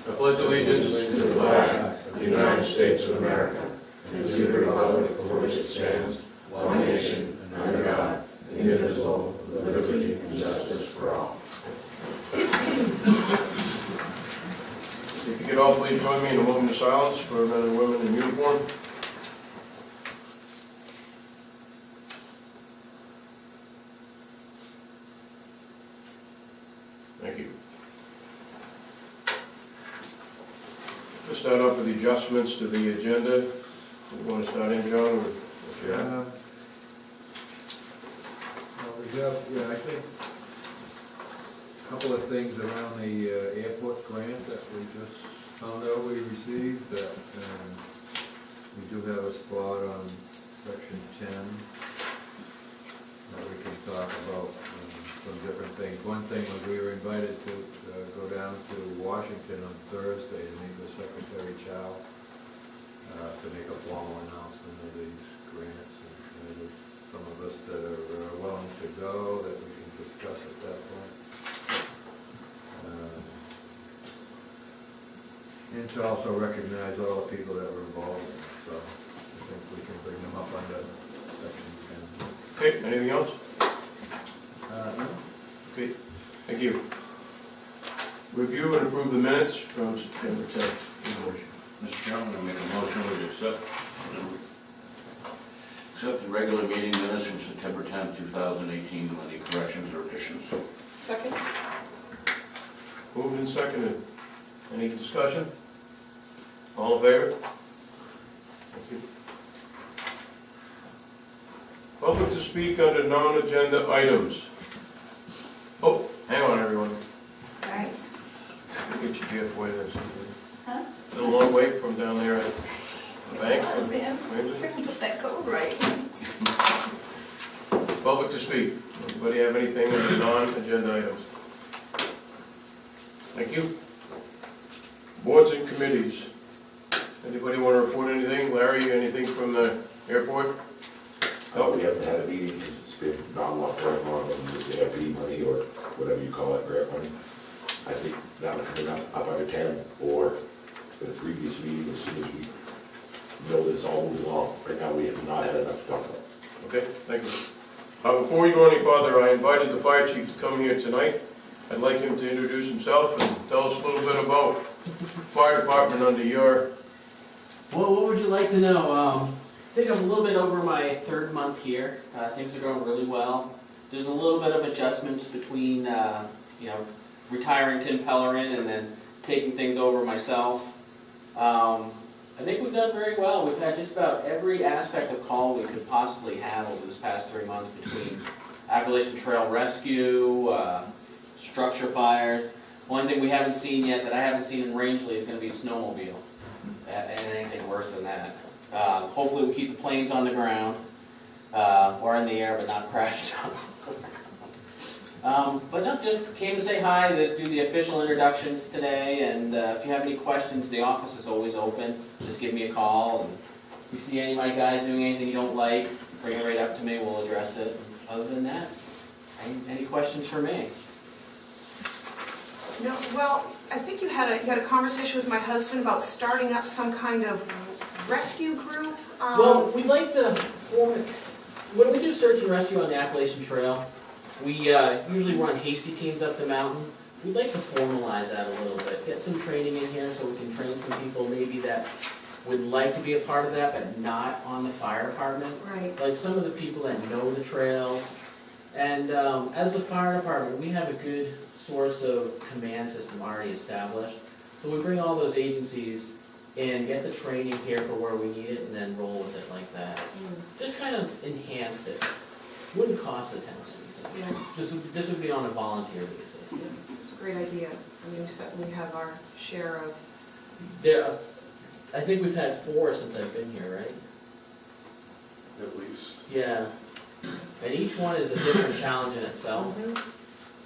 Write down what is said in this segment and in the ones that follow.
I pledge allegiance to the flag of the United States of America and to the republic for which it stands, one nation, under God, indivisible, with liberty and justice for all. If you could all please join me in a moment of silence for men and women in uniform. Thank you. Let's start off with the adjustments to the agenda. You want to start in, John, or what's your? We have, I think, a couple of things around the airport grant that we just found out we received. We do have a spot on section 10 that we can talk about some different things. One thing was we were invited to go down to Washington on Thursday to meet with Secretary Chow to make a formal announcement of these grants. And there's some of us that are willing to go that we can discuss at that point. And to also recognize all the people that were involved in it. So I think we can bring them up under section 10. Okay, anything else? No? Okay, thank you. Review and approve the minutes from September 10th. Mr. Chairman, I make a motion to accept the regular meeting minutes from September 10th, 2018, with any corrections or additions. Second? Moved and seconded. Any discussion? All in favor? Thank you. Public to speak under non-agenda items. Oh, hang on, everyone. All right. Get your GF way there. Huh? A long way from down there at the bank. Oh, man. Maybe? I can put that code right. Public to speak. Anybody have anything under non-agenda items? Thank you. Boards and committees. Anybody want to report anything? Larry, anything from the airport? We haven't had a meeting because it's been not a lot going on with the ARP money or whatever you call it, grant money. I think that'll come up under 10 or in a previous meeting as soon as we know this all moving along. Right now, we have not had enough to talk about. Okay, thank you. Before we go any further, I invited the fire chief to come here tonight. I'd like him to introduce himself and tell us a little bit about fire department under your... Well, what would you like to know? I think I'm a little bit over my third month here. Things are going really well. There's a little bit of adjustments between, retiring Tim Pellerin and then taking things over myself. I think we've done very well. We've had just about every aspect of call we could possibly have over this past 3 months between Appalachian Trail Rescue, structure fires. One thing we haven't seen yet that I haven't seen in Rangeley is going to be snowmobile, and anything worse than that. Hopefully we'll keep the planes on the ground, or in the air, but not crashed down. But no, just came to say hi, to do the official introductions today, and if you have any questions, the office is always open. Just give me a call, and if you see any of my guys doing anything you don't like, bring it right up to me, we'll address it. Other than that, any questions for me? No, well, I think you had a conversation with my husband about starting up some kind of rescue group. Well, we'd like to form, when we do search and rescue on the Appalachian Trail, we usually run hasty teams up the mountain. We'd like to formalize that a little bit, get some training in here so we can train some people maybe that would like to be a part of that but not on the fire department. Right. Like some of the people that know the trails. And as the fire department, we have a good source of command system already established. So we bring all those agencies in, get the training here for where we need it, and then roll with it like that. Just kind of enhance it. Wouldn't cost a 10%. Yeah. This would be on a volunteer basis. It's a great idea. I mean, we certainly have our share of... I think we've had 4 since I've been here, right? At least. Yeah. And each one is a different challenge in itself.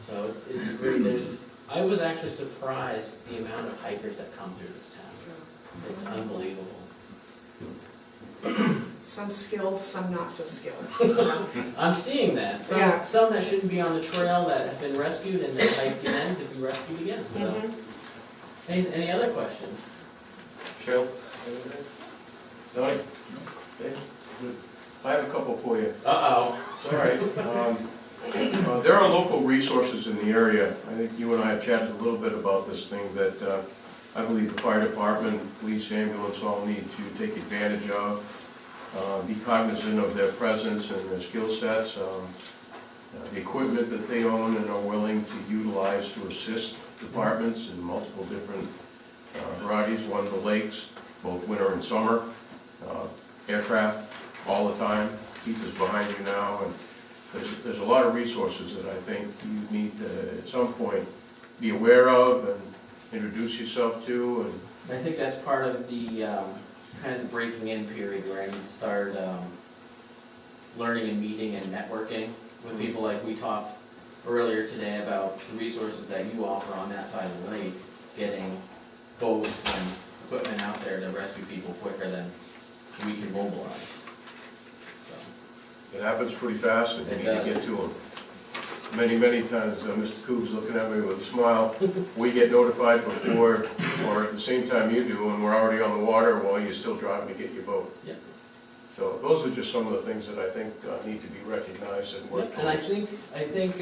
So it's great. I was actually surprised the amount of hikers that come through this town. It's unbelievable. Some skilled, some not so skilled. I'm seeing that. Some that shouldn't be on the trail that have been rescued and then hiked again to be rescued again. So Any other questions? Cheryl? Donnie? Okay, good. I have a couple for you. Uh-oh. It's all right. There are local resources in the area. I think you and I have chatted a little bit about this thing that I believe the fire department, police, ambulance all need to take advantage of. Be cognizant of their presence and their skill sets, the equipment that they own and are willing to utilize to assist departments in multiple different varieties. One of the lakes, both winter and summer, aircraft all the time. Keith is behind you now, and there's a lot of resources that I think you need to, at some point, be aware of and introduce yourself to. And I think that's part of the kind of breaking in period where I need to start learning and meeting and networking with people like we talked earlier today about the resources that you offer on that side of the lake, getting boats and equipment out there to rescue people quicker than we can mobilize. So, it happens pretty fast, and you need to get to them. Many times, Mr. Coob's looking at me with a smile. We get notified before, or at the same time you do, and we're already on the water while you're still driving to get your boat. yep. So those are just some of the things that I think need to be recognized and worked Yep, and I towards. think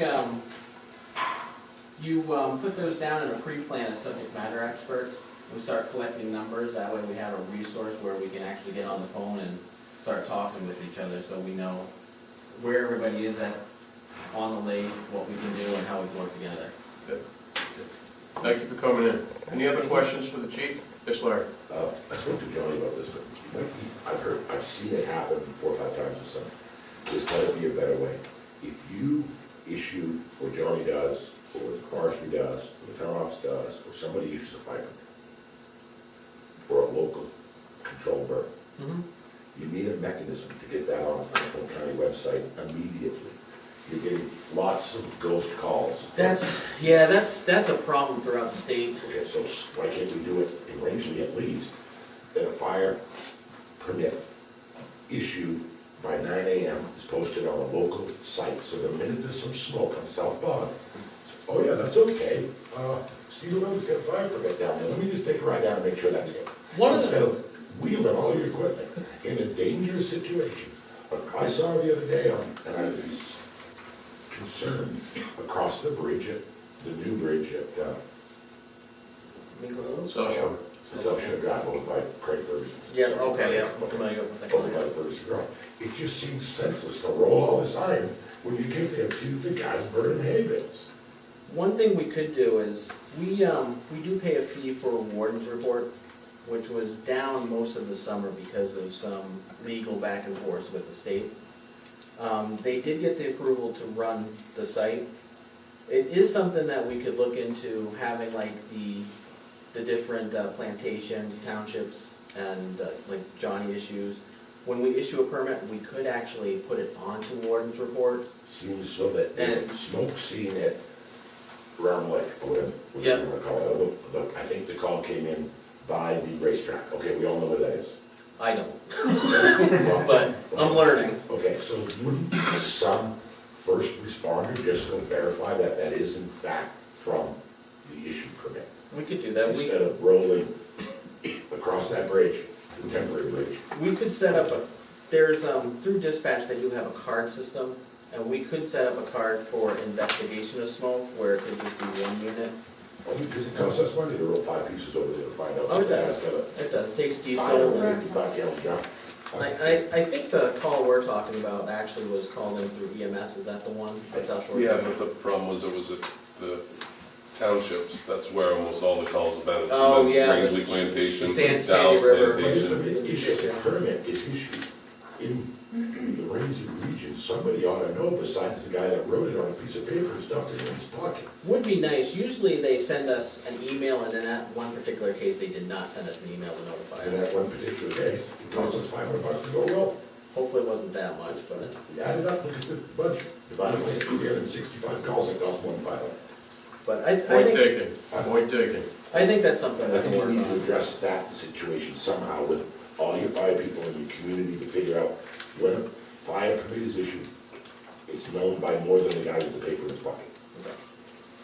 you put those down in a pre-plan as subject matter experts. We start collecting numbers, that way we have a resource where we can actually get on the phone and start talking with each other, so we know where everybody is at on the lake, what we can do, and how we can work together. Thank you for coming in. Any other questions for the chief? Yes, Larry? I spoke to Johnny about this, but I've seen it happen 4 or 5 times or something. There's gotta be a better way. If you issue, or Johnny does, or the forestry does, or the town office does, or somebody issues a fire permit for a local control burn, you need a mechanism to get that on the Franklin County website immediately. You're getting lots of ghost calls. That's a problem throughout the state. Okay, so why can't we do it in Rangeley at least, that a fire permit issued by 9 AM is posted on a local site, so the minute there's some smoke on South Bog, oh yeah, that's okay, Steve Williams got a fire permit down there, let me just take a ride down and make sure that's it. Instead of wheeling all your equipment in a dangerous situation. I saw the other day and I was concerned across the bridge at, the new bridge at, South Shore. South Shore Drive over by Craig Ferguson. Yeah, okay, yeah, I'm familiar with that. Over by Ferguson Drive. It just seems senseless to roll all this iron when you get there and see the guys burning hay bales. One thing we could do is, we do pay a fee for a warden's report, which was down most of the summer because of some legal back and forth with the state. They did get the approval to run the site. It is something that we could look into, having like the different plantations, townships, and like Johnny issues. When we issue a permit, we could actually put it onto warden's report. Seems so that there's a smoke scene at Round Lake, or whatever Yep. you wanna call it. I think the call came in by the racetrack. Okay, we all know where that is. I don't, Well, but I'm learning. okay, so wouldn't some first responder just go verify that that is in fact from the issued permit? We could do that. Instead of rolling across that bridge, the temporary bridge. We could set up there's, through dispatch, they do have a card system, and we could set up a card for investigation of smoke, where it could just be one unit. Only because it costs us money to roll 5 pieces over there to find out. Oh, it does. Somebody's got It does, takes a diesel. 555 gallon drum. I think the call we're talking about actually was called in through EMS, is that the one? That's South Shore. Yeah, but the problem was it was at the townships, that's where almost all the calls have been. It's Oh, been yeah, the Rangeley Plantation, Sandy Dallas River. But if Plantation. the issue, the permit is issued in the Rangeley region, somebody ought to know besides the guy that wrote it on a piece of paper and stuffed it in his pocket. Would be nice, usually they send us an email, and in that one particular case, they did not send us an email to notify In us. that one particular case, it cost us $500 to go roll. Hopefully it wasn't that much, but, You add it up, look at the budget, divided by 365 calls, it cost more than $500. but I Point think, taken, point taken. I think that's something we I can think work we need to on. address that situation somehow with all your fire people in your community to figure out when a fire permit is issued, it's known by more than the guy with the paper in his pocket. Okay.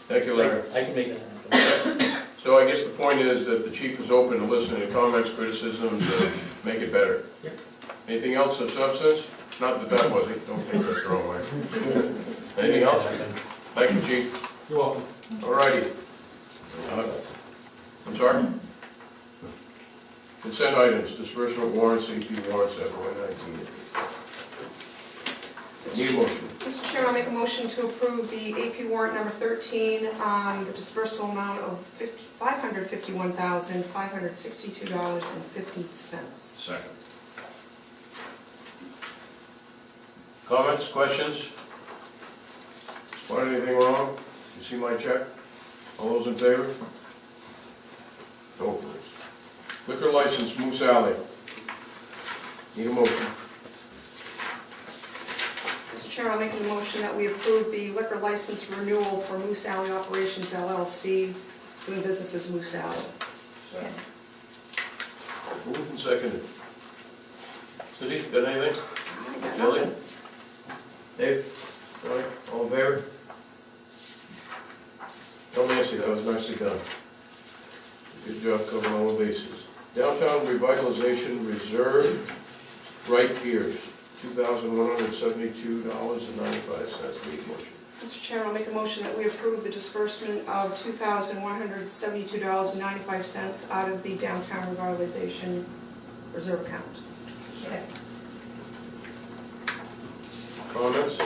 Thank you, Larry. I can make that happen. Sir? So I guess the point is that the chief is open to listening to comments, criticisms, and make it better. Yep. Anything else of substance? Not that that was it, don't take that the wrong way. Anything else? Thank you, chief. You're welcome. All righty. I'm sorry? Consent items, disbursement warrants, AP warrants, FY19. Need a motion? Mr. Chairman, I'll make a motion to approve the AP warrant number 13, the disbursal amount of $551,562.50. Second. Comments, questions? Spot anything wrong? You see my check? All those in favor? No opposed. Liquor license, Moose Alley. Need a motion? Mr. Chairman, I'll make a motion that we approve the liquor license renewal for Moose Alley Operations LLC, doing business as Moose Alley. Moved and seconded. Cindy, got anything? I got Kelly? nothing. Dave? All right, all in favor? Tell Nancy, that was nicely done. Good job covering all the bases. Downtown Revitalization Reserve, Wright Piers, $2,172.95. Need a motion? Mr. Chairman, I'll make a motion that we approve the disbursement of $2,172.95 out of the Downtown Revitalization Reserve account. Comments?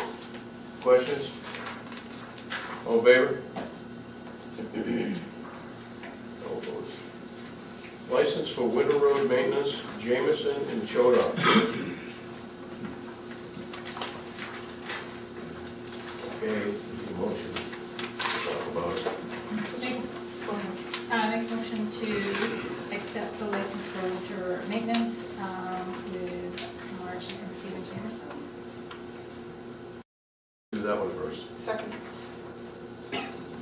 Questions? All in favor? No opposed. License for Winter Road Maintenance, Jameson and Chodok. Okay, need a motion. Talk about it. Make a motion to accept the license for winter maintenance with Marsh and Stephen Jamerson. Do that one first. Second.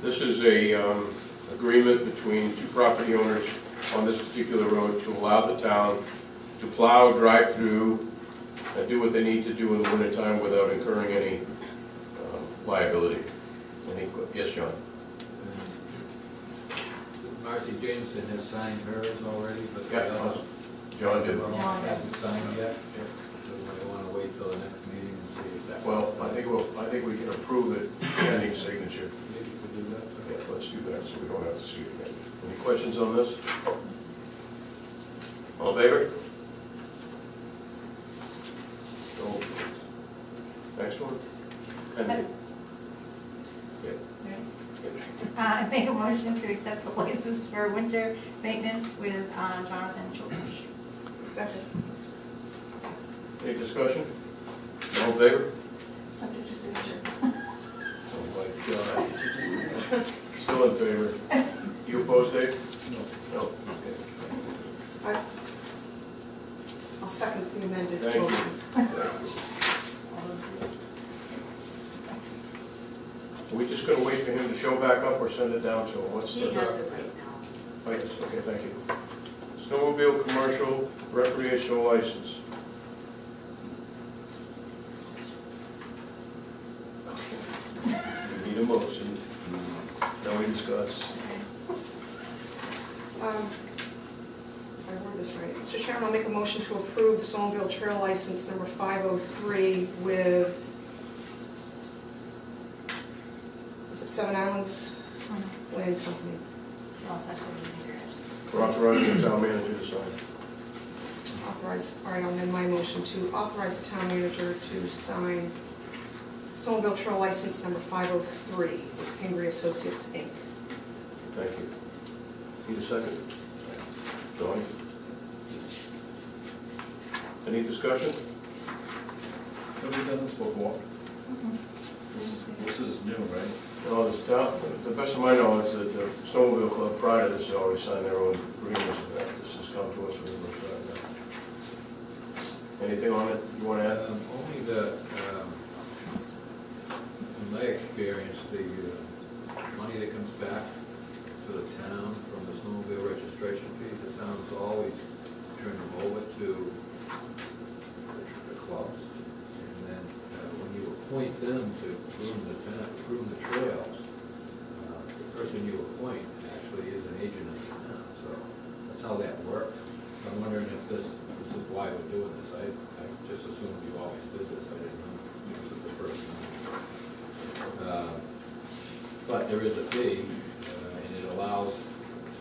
This is a agreement between two property owners on this particular road to allow the town to plow, drive through, and do what they need to do in the wintertime without incurring any liability. Yes, John? Marcy Jameson has signed hers already, but the Yeah, other John did. one hasn't signed yet. So we want to wait till the next meeting and see if that. Well, I think we can approve it pending signature. Maybe we could do that. Okay, let's do that, so we don't have to see it again. Any questions on this? All in favor? No. Next one? Pending. I make a motion to accept the license for winter maintenance with Jonathan Childers. Second. Any discussion? All in favor? Subject to signature. Oh my God. Still in favor. You opposed, Dave? No. Okay. I'll second the amended Thank you. motion. Are we just gonna wait for him to show back up or send it down to him? What's the? He has it right now. Oh, yes, okay, thank you. Snowmobile commercial recreational license. We need a motion. Now we discuss. If I word this right. Mr. Chairman, I'll make a motion to approve the Snowmobile Trail License number 503 with, is it Seven Islands Land Company? Well, it's actually in here. We're authorizing the town manager to sign. Authorize, all right, I'll amend my motion to authorize the town manager to sign Snowmobile Trail License number 503 with Pingree Associates, Inc. Thank you. Need a second? Johnny? Any discussion? Have we done this before? This is new, right? No, this town, to the best of my knowledge, that the Snowmobile Club prior to this, they always signed their own agreements with that. This has come to us for the first time now. Anything on it you want to add? Only that, in my experience, the money that comes back to the town from the snowmobile registration fee, the town's always turn them over to the clubs. And then when you appoint them to groom the trails, the person you appoint actually is an agent of and it allows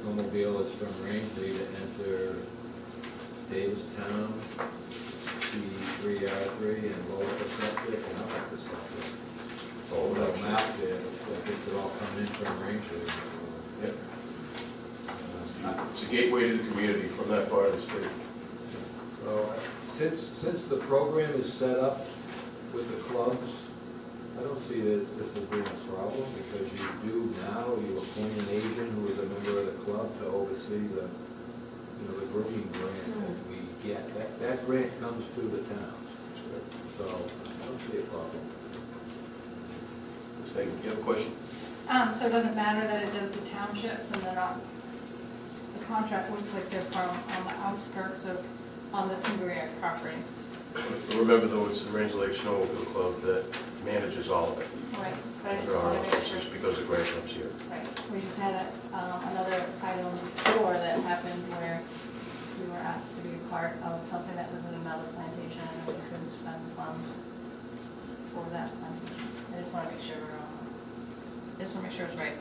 snowmobilers from Rangeley to enter Davistown, P3R3, and lower the septic and up the septic. Oh, The that's map there, I guess it all come in from Rangeley. Yep. It's a gateway to the community from that part of the state. So, since the program is set up with the clubs, I don't see that this will be a problem, because you do now, you appoint an agent who is a member of the club to oversee the, the grooming grant that we get. That grant comes to the towns, so I don't see a problem. You have a question? So it doesn't matter that it does the townships and they're not, the contract looks like they're from on the outskirts of, on the Pingree property. Remember though, it's the Rangeley Snowmobile Club that manages all of it. Right, but I just There are wanted to make auspices sure. because the grant comes here. Right, we just had another item before that happened where we were asked to be a part of something that was in another plantation and we couldn't spend the funds for that plantation. I just want to make sure, it's right.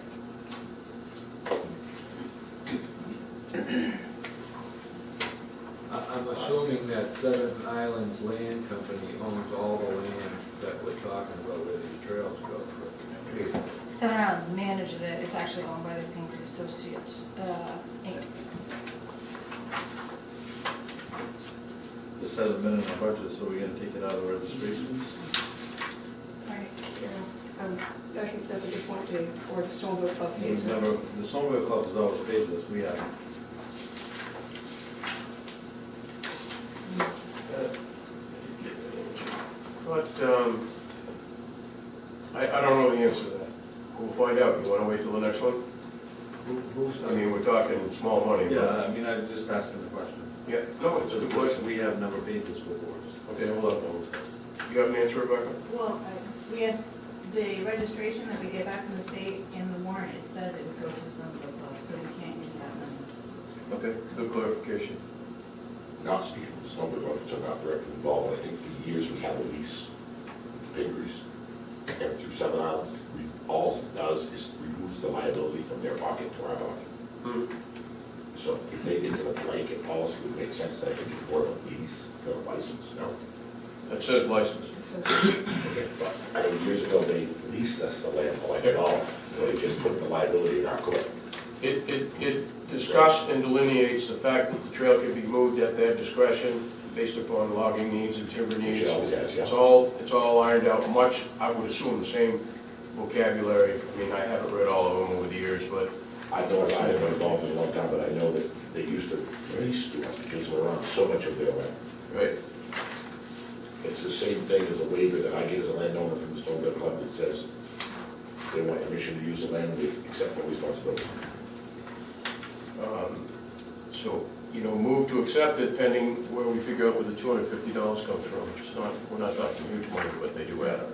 I'm assuming that Seven Islands Land Company owns all the land that we're talking about where these trails go through. Seven Islands manages it, it's actually owned by the Pingree Associates, Inc. This hasn't been in our budget, so we're gonna take it out of the registration. Right. Yeah, I think that's a good point, Dave, or the Snowmobile Club pays it. The Snowmobile Club has always paid this, we haven't. But, I don't know the answer to that. We'll find out. You wanna wait till the next one? I mean, we're talking small money, but. Yeah, I mean, I'm just asking the question. Yeah, no, it's a good question. We have never paid this before. Okay, hold on. You have an answer, Rebecca? Well, we asked, the registration that we get back from the state in the warrant, it says it would go to the Snowmobile Club, so we can't use that money. Okay, good clarification. Not speaking of the snowmobile, which I'm not directly involved, I think for years we had a lease with the Pingarees. And through Seven Islands, all it does is removes the liability from their pocket to our pocket. So if they did a blanket policy, it would make sense that I could afford a lease for a license, no? That says license. Okay, but I know years ago, they leased us the land for like $1, so they just put the liability in our court. It discussed and delineates the fact that the trail can be moved at their discretion based upon logging needs and timber needs. Which it always has, yeah. It's all ironed out much, I would assume the same vocabulary. I mean, I haven't read all of them over the years, but I know, I haven't been involved in a long time, but I know that they used to lease to us because we're on so much of their land. right. It's the same thing as a waiver that I get as a landowner from the Snowmobile Club that says they want permission to use the land, they accept full responsibility. So, move to accept it pending where we figure out where the $250 comes from. It's not, we're not talking huge money, but they do add up.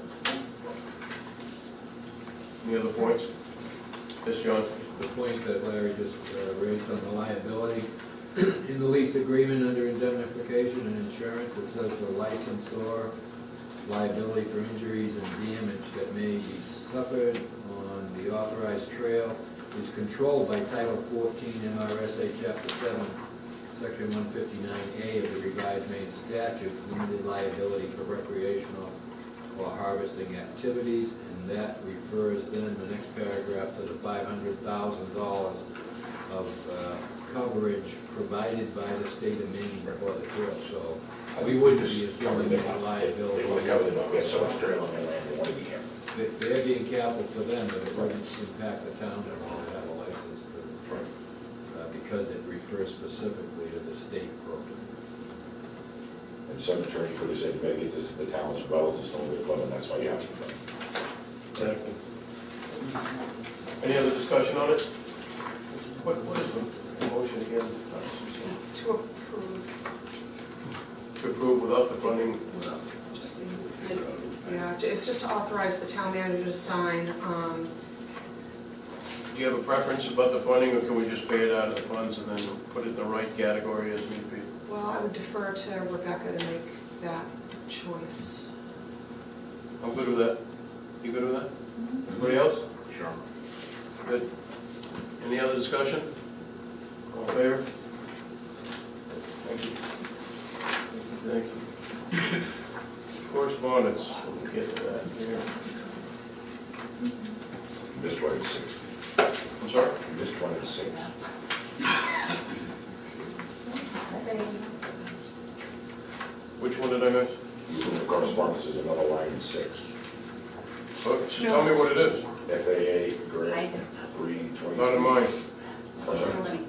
Any other points? Yes, John? The point that Larry just raised on the liability, in the lease agreement under indemnification and insurance, it says the licensor liability for injuries and damage that may be suffered on the authorized trail is controlled by Title 14 MRSA Chapter 7, Section 159A of the revised Maine statute, limited liability for recreational or harvesting activities, and that refers then, the next paragraph, to the $500,000 of coverage provided by the state of Maine for the trail. So we wouldn't be assuming that liability. They want to cover them up, we have so much trail on their land, they want to be here. They're being careful for them, but it wouldn't impact the town at all to have a license because it refers specifically to the state program. And some attorney could have said, maybe this is the town as well as the Snowmobile Club, and that's why you have to. Exactly. Any other discussion on it? What is the motion again? To approve, To approve without the funding? just it's just to authorize the town manager to sign. Do you have a preference about the funding, or can we just pay it out of the funds and then put it in the right category as need be? Well, I would defer to Rebecca to make that choice. I'm good with that. You good with that? Anybody else? Sure. Good. Any other discussion? All in favor? Thank you. Thank you. Correspondence, we'll get to that here. Missed one and six. I'm sorry? Missed one and six. Which one did I miss? Using the correspondence is another line in six. Oh, so tell me what it is. FAA grant 320. Not in mine. I'm sorry.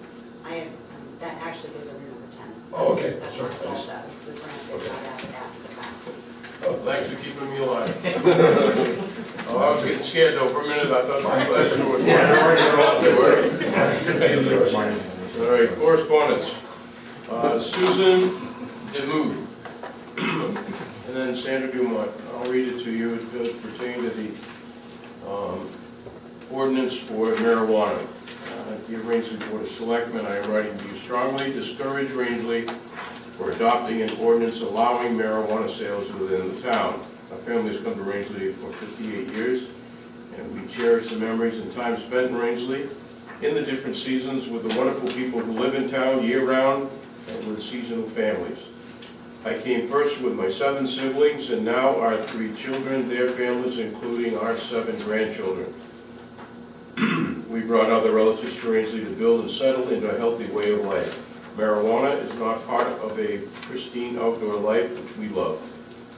I have, that actually goes over number 10. Oh, okay, That's sorry. what that was, the grant they got out after the fact. Thanks for keeping me alive. Oh, I was getting scared though for a minute, I thought my question was. All right, correspondence. Susan DeMuth, and then Sandra Dumont. I'll read it to you. It does pertain to the ordinance for marijuana. Dear Rangeley Board of Selectmen, I am writing to you strongly discourage Rangeley for adopting an ordinance allowing marijuana sales within the town. Our family has come to Rangeley for 58 years, and we cherish the memories and time spent in Rangeley in the different seasons with the wonderful people who live in town year-round and with seasonal families. I came first with my 7 siblings, and now our 3 children, their families, including our 7 grandchildren. We brought other relatives to Rangeley to build and settle into a healthy way of life. Marijuana is not part of a pristine outdoor life which we love.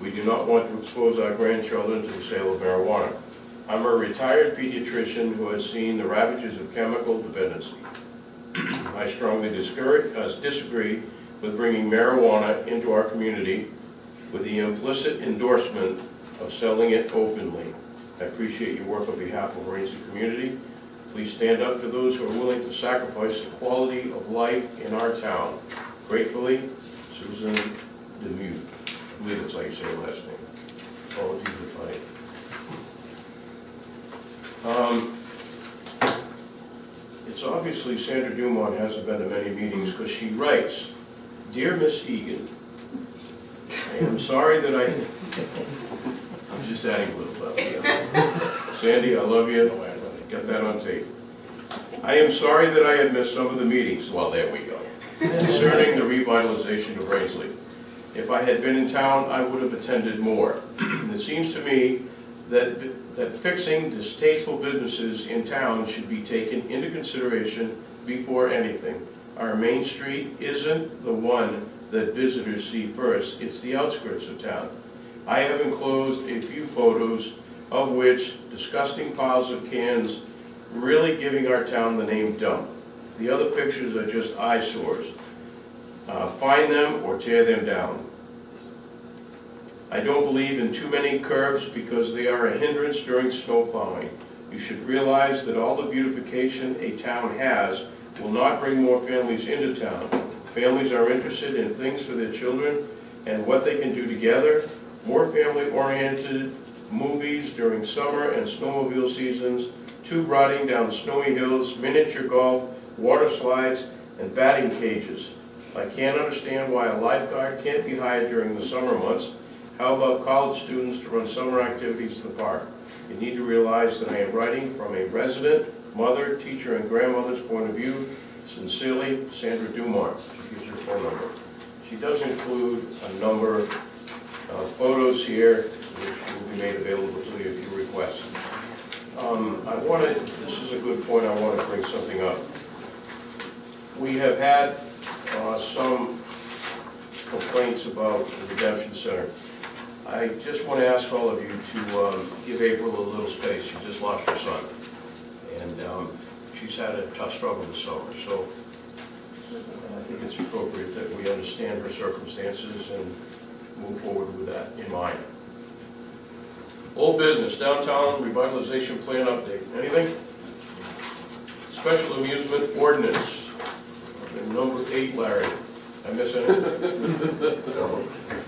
We do not want to expose our grandchildren to the sale of marijuana. I'm a retired pediatrician who has seen the ravages of chemical dependency. I strongly disagree with bringing marijuana into our community with the implicit endorsement of selling it openly. I appreciate your work on behalf of the Rangeley community. Please stand up for those who are willing to sacrifice the quality of life in our town. Gratefully, Susan DeMuth. I believe that's how you say her last name. Apologies if it's obviously Sandra Dumont hasn't been to many meetings because she writes, Dear Miss Egan, I am sorry that I'm just adding a little love. Sandy, I love you. Got that on tape. I am sorry that I have missed some of the meetings. Well, there we go. Concerning the revitalization of Rangeley. If I had been in town, I would have attended more. It seems to me that fixing distasteful businesses in town should be taken into consideration before anything. Our main street isn't the one that visitors see first, it's the outskirts of town. I have enclosed a few photos of which disgusting piles of cans really giving our town the name dump. The other pictures are just eyesores. Find them or tear them down. I don't believe in too many curbs because they are a hindrance during snow plowing. You should realize that all the beautification a town has will not bring more families into town. Families are interested in things for their children and what they can do together. More family-oriented movies during summer and snowmobile seasons, tube riding down snowy hills, miniature golf, water slides, and batting cages. I can't understand why a lifeguard can't be hired during the summer months. How about college students to run summer activities in the park? You need to realize that I am writing from a resident, mother, teacher, and grandmother's point of view. Sincerely, Sandra Dumont. She gives her phone number. She does include a number of photos here, which will be made available to you if you request. This is a good point, I want to bring something up. We have had some complaints about the Redemption Center. I just want to ask all of you to give April a little space. She just lost her son, and she's had a tough struggle this summer, so I think it's appropriate that we understand her circumstances and move forward with that in mind. Old business, downtown revitalization plan update. Anything? Special amusement ordinance. Number 8, Larry. I miss anything?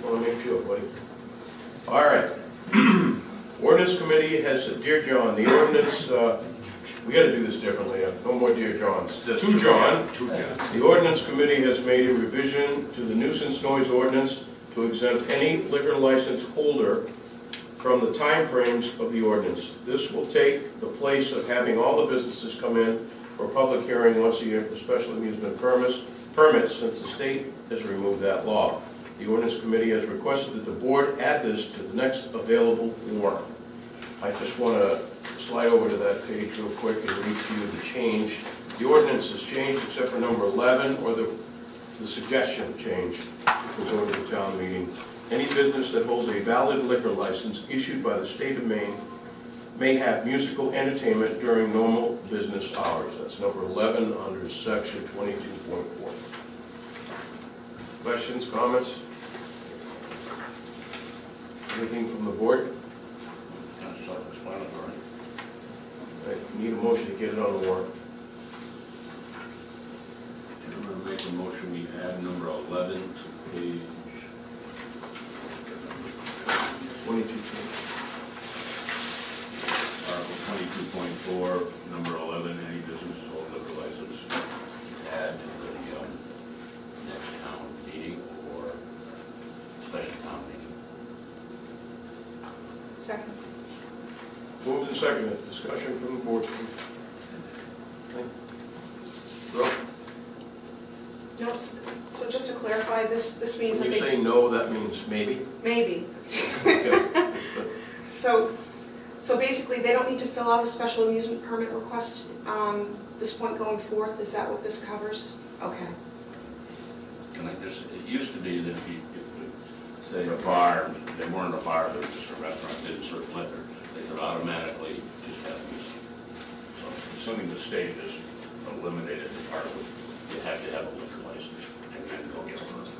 Want to make sure, buddy. All right. Ordinance committee has, Dear John, the ordinance, we got to do this differently. No more Dear Johns. Just to John. The ordinance committee has made a revision to the nuisance noise ordinance to exempt any liquor license holder from the timeframes of the ordinance. This will take the place of having all the businesses come in for public hearing once a year for special amusement permits, since the state has removed that law. The ordinance committee has requested that the board add this to the next available warrant. I just want to slide over to that page real quick and read to you the change. The ordinance has changed except for number 11, or the suggestion change, which will go to the town meeting. Any business that holds a valid liquor license issued by the state of Maine may have musical entertainment during normal business hours. That's number 11 under section 22.4. Questions, comments? Anything from the board? Kind of self-explanatory. I need a motion to get it on the warrant. I'm going to make a motion, we add number 11 to page 22. Article 22.4, number 11, any business or liquor license, add to the next town meeting or special town meeting. Second. Moved and seconded. Discussion from the board. Rob? No, so just to clarify, this means When that you they... say no, that means maybe? Maybe. Okay. So basically, they don't need to fill out a special amusement permit request, this point going forth? Is that what this covers? Okay. And it used to be that if say a bar, they weren't a bar, they were just a restaurant, didn't serve liquor, they could automatically just have music. So assuming the state has eliminated the part of it, you have to have a liquor license and then go get one.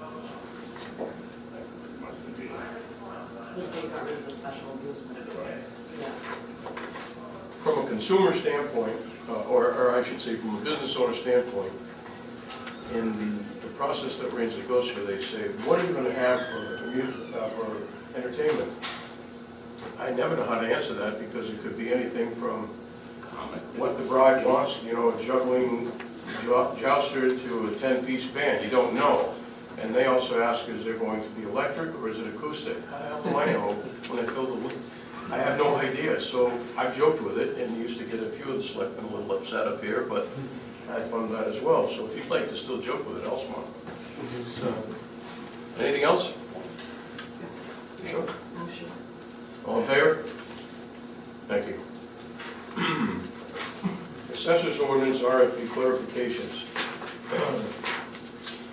That must be The state got rid of the special amusement. Yeah. From a consumer standpoint, or I should say from a business owner standpoint, in the process that Rangeley goes through, they say, what are you going to have for entertainment? I never know how to answer that because it could be anything from what the bride wants, a juggling jouster to a 10-piece band. You don't know. And they also ask, is there going to be electric or is it acoustic? How do I know when I fill the loop? I have no idea. So I joked with it and used to get a few of the selectmen a little upset up here, but I had fun with that as well. So if you'd like to still joke with it, I'll smile. Anything else? Sure. I'm sure. All in favor? Thank you. Assessors ordinance RFP clarifications.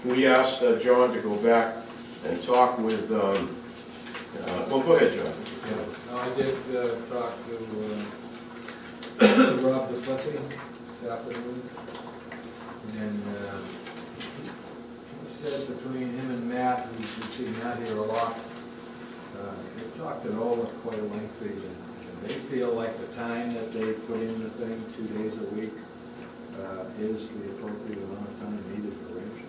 We asked John to go back and talk with, well, go ahead, John. Yeah, no, I did talk to Rob DeFlessy this afternoon, and he said between him and Matt, who's seen Matt here a lot, they talked it over quite lengthy, and they feel like the time that they put in the thing, 2 days a week, is the appropriate amount of time needed for Rangeley.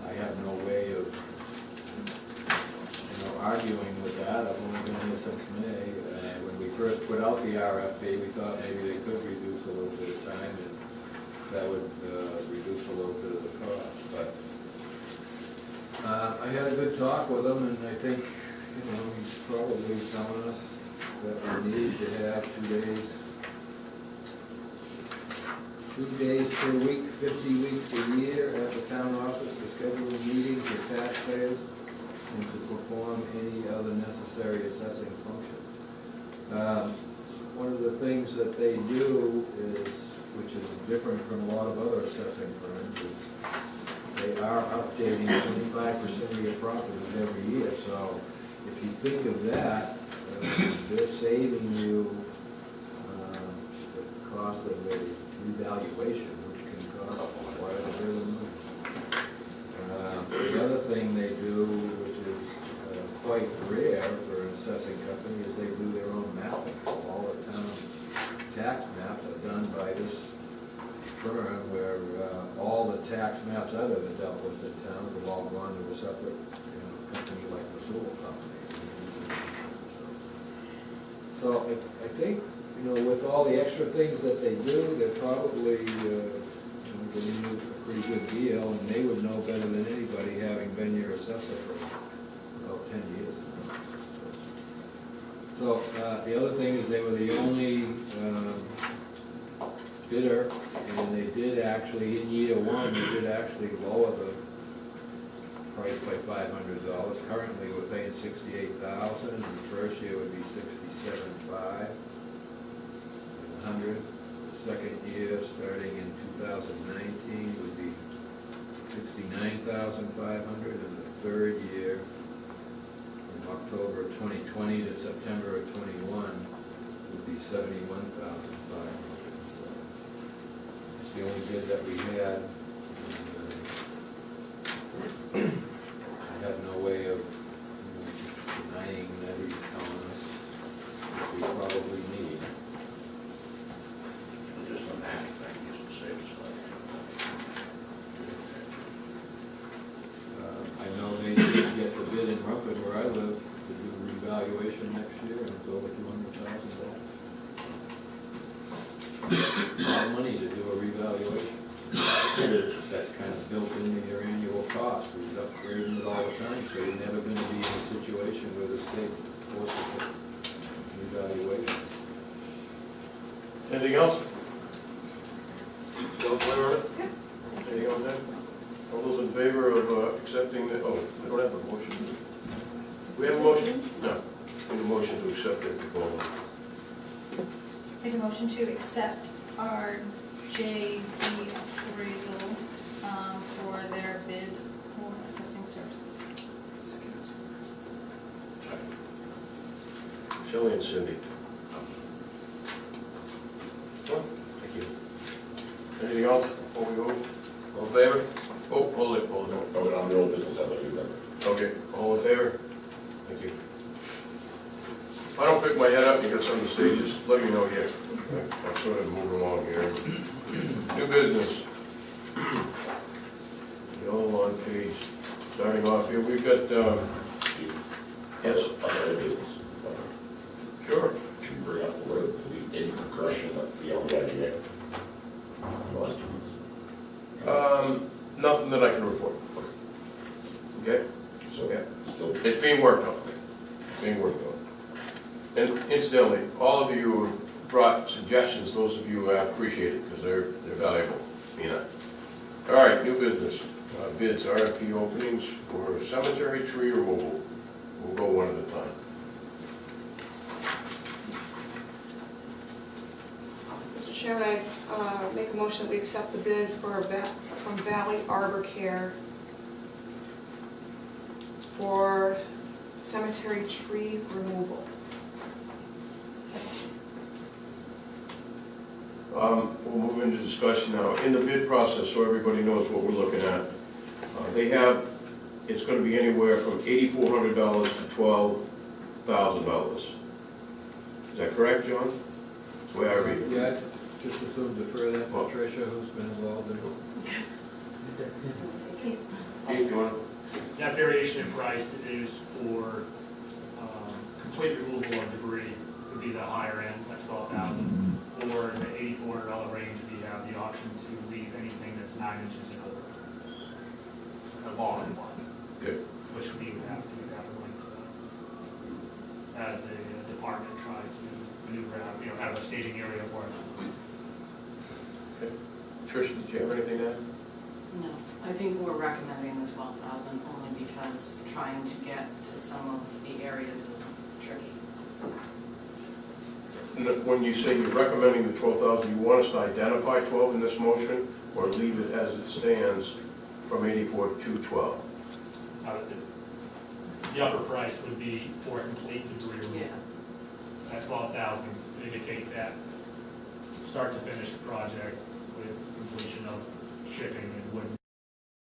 I have no way of arguing with that. I've only been here since May. When we first put out the RFP, we thought maybe they could reduce a little bit of time, and that would reduce a little bit of the cost. But I had a good talk with him, and I think, he's probably telling us that we need to have 2 days. 2 days per week, 50 weeks a year at the town office to schedule meetings with taxpayers and to perform any other necessary assessing function. One of the things that they do is, which is different from a lot of other assessing firms, is they are updating 25% of your properties every year. So if you think of that, they're saving you the cost of a revaluation, which can cost quite a bit of money. The other thing they do, which is quite rare for an assessing company, is they do their own mapping. All the town tax maps are done by this firm, where all the tax maps I've ever dealt with in town have all gone to a separate company like the Sewell Company. So I think, with all the extra things that they do, they're probably getting you a pretty good deal, and they would know better than anybody, having been your assessor for about 10 years. So So, the other thing is they were the only bidder, and they did actually, in year one, they did actually lower the price by $500. Currently, we're paying $68,000, and the first year would be $67,500. Second year, starting in 2019, would be $69,500, and the third year, from October of 2020 to September of 21, would be $71,500. It's the only bid that we had. I have no way of denying that he's telling us what we probably need. Just a math thing, just to save us money. I know they did get the bid in Rumford where I live to do revaluation next year, and it's over $200,000. A lot of money to do a revaluation. That's kind of built into your annual cost. We've upgraded it all the time, so you're never gonna be in a situation where the state forces a revaluation. Anything else? Still clear on it? Anything else then? All those in favor of accepting the, oh, we don't have a motion. Do we have a motion? No. Need a motion to accept the proposal. Make a motion to accept our JD appraisal for their bid for assessing services. Second. Shelley and Cindy. Well, thank you. Anything else before we go? All in favor? Oh, hold it. Oh, I'm the old business, I thought you remember. Okay, all in favor? Thank you. If I don't pick my head up and get on the stage, just let me know here. I'm sort of moving along here. New business. The all on page, starting off here, we've got, yes, Other business. sure. Can you bring up the word, any progression beyond the idea? Last 2 months. Nothing that I can report. Okay? So, Yeah. still, It's being worked on. It's being worked on. And incidentally, all of you who brought suggestions, those of you I appreciate it, because they're valuable. All right, new business. Bids, RFP openings for cemetery tree removal. We'll go one at a time. Mr. Chairman, I make a motion that we accept the bid from Valley Arbor Care for cemetery tree removal. We'll move into discussion now. In the bid process, so everybody knows what we're looking at, they have, it's going to be anywhere from $8,400 to $12,000. Is that correct, John? That's the way I read it. Yeah, just assume defer that to Tricia, who's been involved in it. Keith, you want? That variation in price is for complete removal of debris, would be the higher end, at $12,000. Or in the $8,400 range, we have the option to leave anything that's 9 inches and over. A volume wise. Good. Which we would have to link as a department tries to maneuver out, have a staging area for it. Okay. Tricia, did you have anything to add? No, I think we're recommending the 12,000 only because trying to get to some of the areas is tricky. When you say you're recommending the 12,000, you want us to identify 12 in this motion, or leave it as it stands from 84 to 12? The upper price would be for complete debris removal. Yeah. At 12,000, indicate that start to finish the project with completion of shipping and wood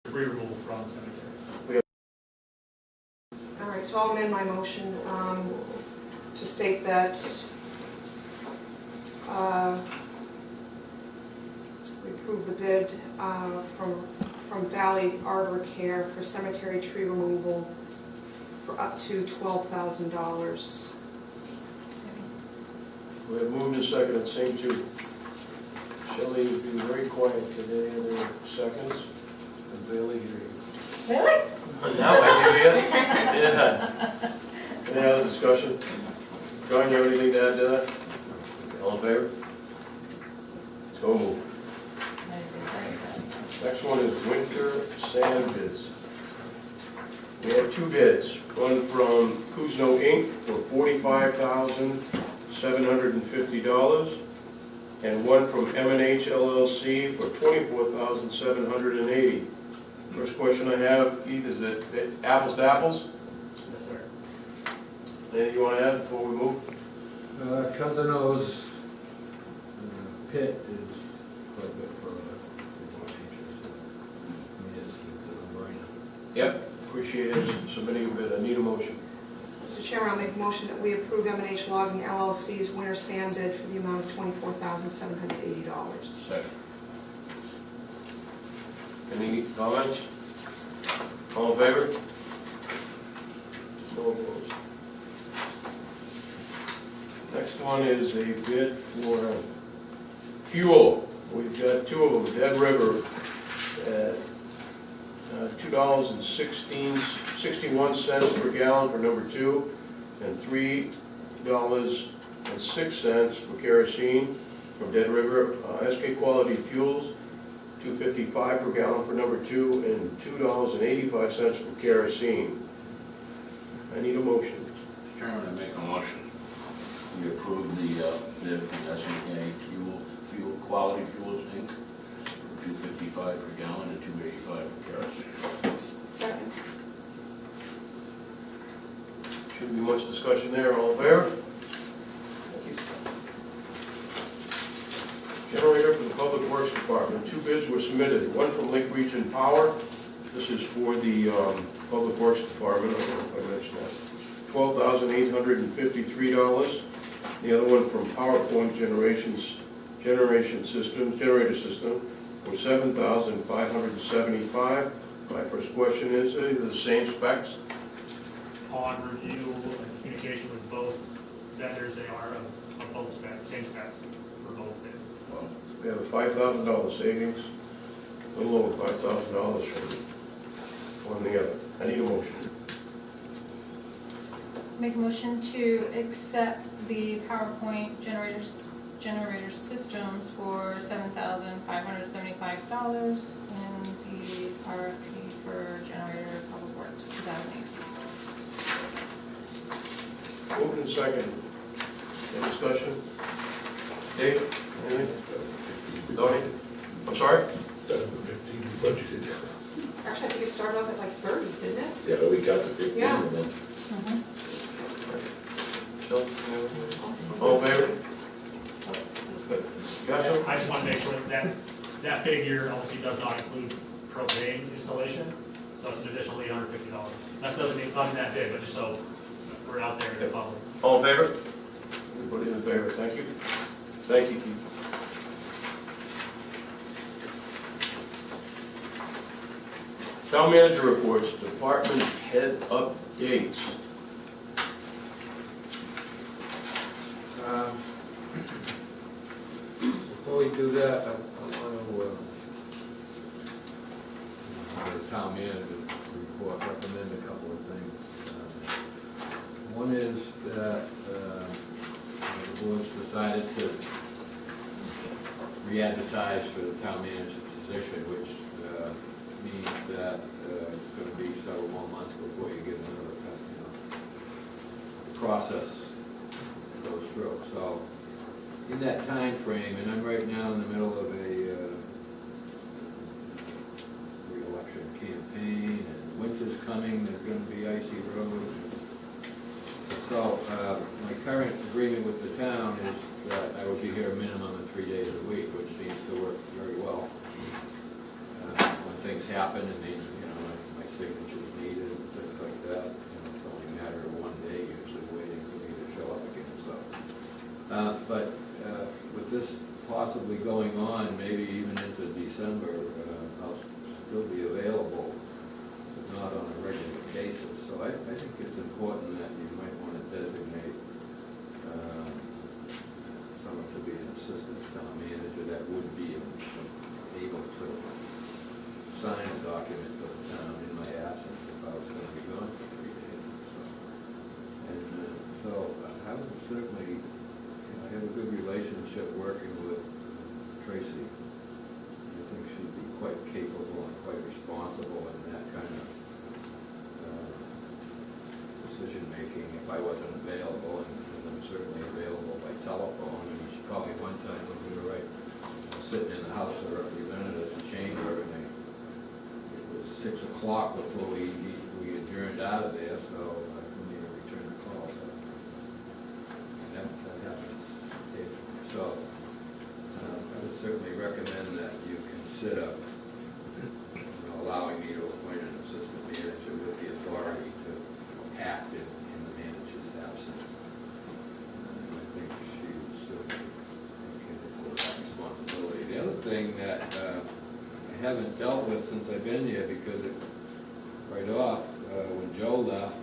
debris removal from the cemetery. All right, so I'll amend my motion to state that we approve the bid from Valley Arbor Care for cemetery tree removal for up to $12,000. We have moved and seconded, same two. Shelley, you've been very quiet today, any seconds? And Bailey, you're... Really? Now I give you it? Yeah. Any other discussion? John, you Next one is winter sand bids. We had two bids, one from Kuzno Inc. for $45,750, and one from M&H LLC for $24,780. First question I have, Keith, is it apples to apples? Yes, sir. Anything you want to add before we move? Cousino's pit is quite a bit further than what teachers. I mean, it's a no-brainer. Yep. Appreciate it, submitting a bid. I need a motion. Mr. Chairman, I'll make a motion that we approve M&H Logging LLC's winter sand bid for the amount of $24,780. Second. Any comments? All in favor? No opposed. Next one is a bid for fuel. We've got two of them, Dead River at $2.61 per gallon for number 2, and $3.06 for kerosene from Dead River. SK Quality Fuels, $2.55 per gallon for number 2, and $2.85 for kerosene. I need a motion. Mr. Chairman, I make a motion. We approve the bid from SNK Fuel Quality Fuels Inc. for $2.55 per gallon and $2.85 for kerosene. Second. Shouldn't be much discussion there. All in favor? Thank you. Generator for the Public Works Department. Two bids were submitted. One from Lake Region Power. This is for the Public Works Department. I don't know if I mentioned that. $12,853. The other one from PowerPoint Generator System for $7,575. My first question is, are they the same specs? On review and communication with both vendors, they are of both specs, same specs for both bids. We have a $5,000 savings, a little over $5,000 from one and the other. I need a motion. Make a motion to accept the PowerPoint generator systems for $7,575 and the RFP for generator public works 2008. Moved and second. Any discussion? Dave, anything? Donnie? I'm sorry? That's the 15 budgeted. Actually, I think it started off at like 30, didn't it? Yeah, but we got to 15 Yeah. and then. Phil? All in favor? Gotcha? I just want to make sure that figure obviously does not include propane installation, so it's an additional $850. That doesn't mean nothing that big, but just so we're out there in the public. All in favor? Everybody in favor, thank you. Thank you, Keith. Town manager reports, department head updates. Before we do that, I want to, the town manager report, recommend a couple of things. One is that the board's decided to re-advertise for the town manager position, which means that it's going to be several more months before you get another, process goes through. So in that time frame, and I'm right now in the middle of a re-election campaign, and winter's coming, there's going to be icy roads. So my current agreement with the town is that I will be here a minimum of 3 days a week, which seems to work very well. When things happen and they, my signature's needed and things like that, it's only a matter of 1 day usually waiting for me to show up again. So, but with this possibly going on, maybe even into December, I'll still be available, but not on a regular basis. So I think it's important that you might want to designate someone to be an assistant town manager that would be able to sign a document for the town in my absence if I was going to be gone for 3 days. So I would certainly, I have a good relationship working with Tracy. I think she'd be quite capable o'clock before we adjourned out of there, so I couldn't even return the call. And that happens. So, I would certainly recommend that you consider allowing me to appoint an assistant manager with the authority to act in the manager's absence. I think she would certainly take that responsibility. The other thing that I haven't dealt with since I've been here, because right off, when Joe left,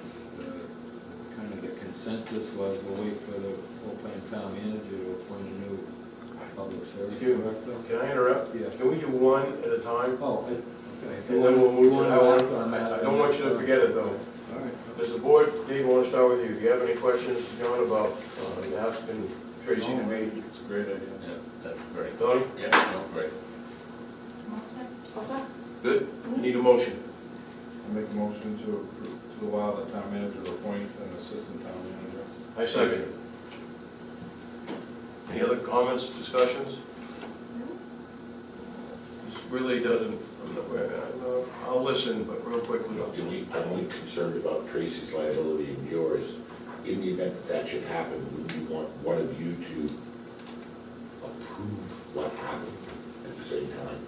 kind of the consensus was we'll wait for the full-time town manager to appoint a new public service Excuse me, director. can I interrupt? Yeah. Can we do one at a time? Oh, okay. And then we'll move to You that wanna act one. on that? I don't want you to forget it, though. All right. Does the board, Dave, want to start with you? Do you have any questions, John, about asking Tracy to be? It's a great idea. Yeah, that's great. Donnie? Yeah, no, great. All set? Good? Need a motion? I make a motion to allow the town manager to appoint an assistant town manager. I second. Any other comments, discussions? This really doesn't, I'll listen, but real quickly. I'm only concerned about Tracy's liability and yours. In the event that should happen, would you want one of you to approve what happened at the same time?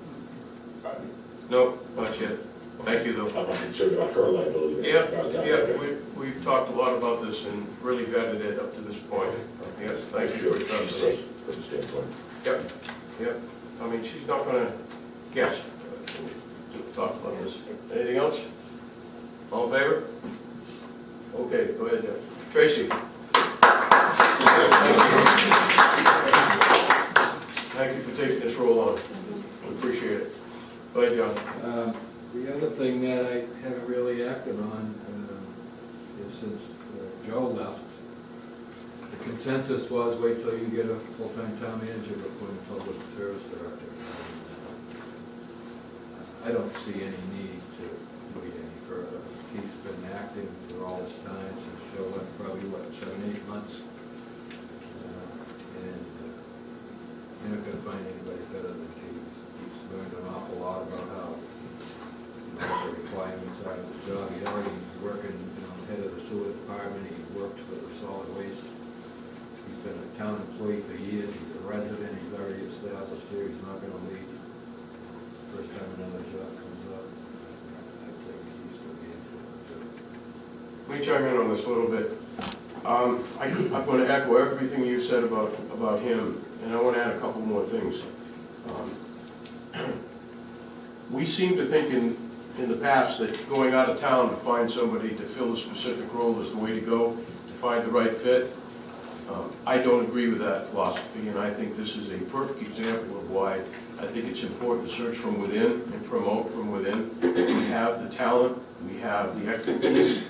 No, not yet. Thank you, though. I'm not concerned about her liability. We've talked a lot about this and really vetted it up to this point. Yes, thank you for She's trusting safe us. from the standpoint. Yep. I mean, she's not gonna guess. We've talked about this. Anything else? All in favor? Okay, go ahead, Jeff. Tracy. Thank you for taking this role on. We appreciate it. Go ahead, John. The other thing that I haven't really acted on is since Joe left, the consensus was wait till you get a full-time town manager to appoint a public service director. I don't see any need to wait any further. Keith's been acting for all this time since Joe left, probably, 7, 8 months? And you're not gonna find anybody better than Keith. He's learned an awful lot about how what the requirements are of the job. He's already working, head of the sewer department. He worked for the solid waste. He's been a town employee for years. He's a resident. He's already established here. He's not gonna leave. First time another job comes up, I think he's gonna be into it. Let me chime in on this a little bit. I'm going to echo everything you said about him, and I want to add a couple more things. We seem to think in the past that going out of town to find somebody to fill a specific role is the way to go, to find the right fit. I don't agree with that philosophy, and I think this is a perfect example of why I think it's important to search from within and promote from within. We have the talent, we have the expertise,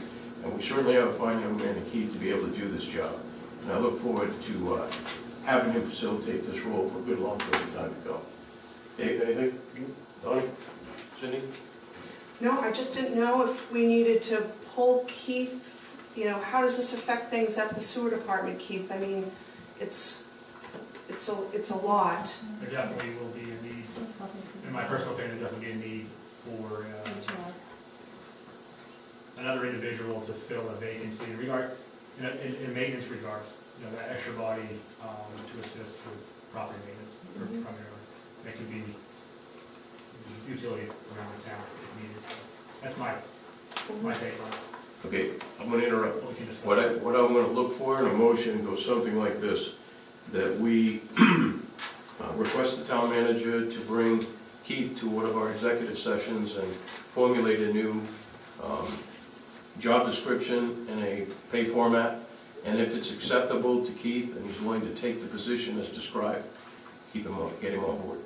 and we certainly have a fine young man in Keith to be able to do this job. And I look forward to having him facilitate this role for a good long period of time to go. Dave, anything? Donnie? Cindy? No, I just didn't know if we needed to pull Keith, how does this affect things at the sewer department, Keith? I mean, it's a lot. There definitely will be a need, in my personal opinion, there definitely be a need for another individual to fill a vacancy in maintenance regards, that extra body to assist with property maintenance, or primarily. That could be utility around the town if needed. So that's my take on it. Okay, I'm going to interrupt. We can discuss What it. I'm going to look for in a motion goes something like this, that we request the town manager to bring Keith to one of our executive sessions and formulate a new job description in a pay format, and if it's acceptable to Keith and he's willing to take the position as described, get him on board.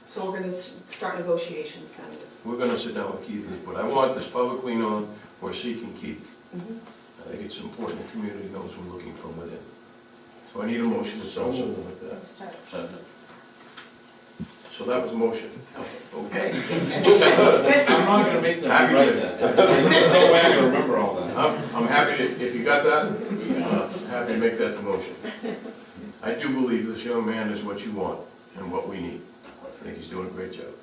So we're gonna start negotiations then. We're going to sit down with Keith, but I want this publicly known, we're seeking Keith. I think it's important the community knows we're looking from within. So I need a motion to sell something like that. Second. So that was a motion. Okay. I'm not gonna make them Happy write to- that. There's no way I'm gonna remember all that. I'm happy to, if you got that, happy to make that the motion. I do believe this young man is what you want and what we need. I think he's doing a great job.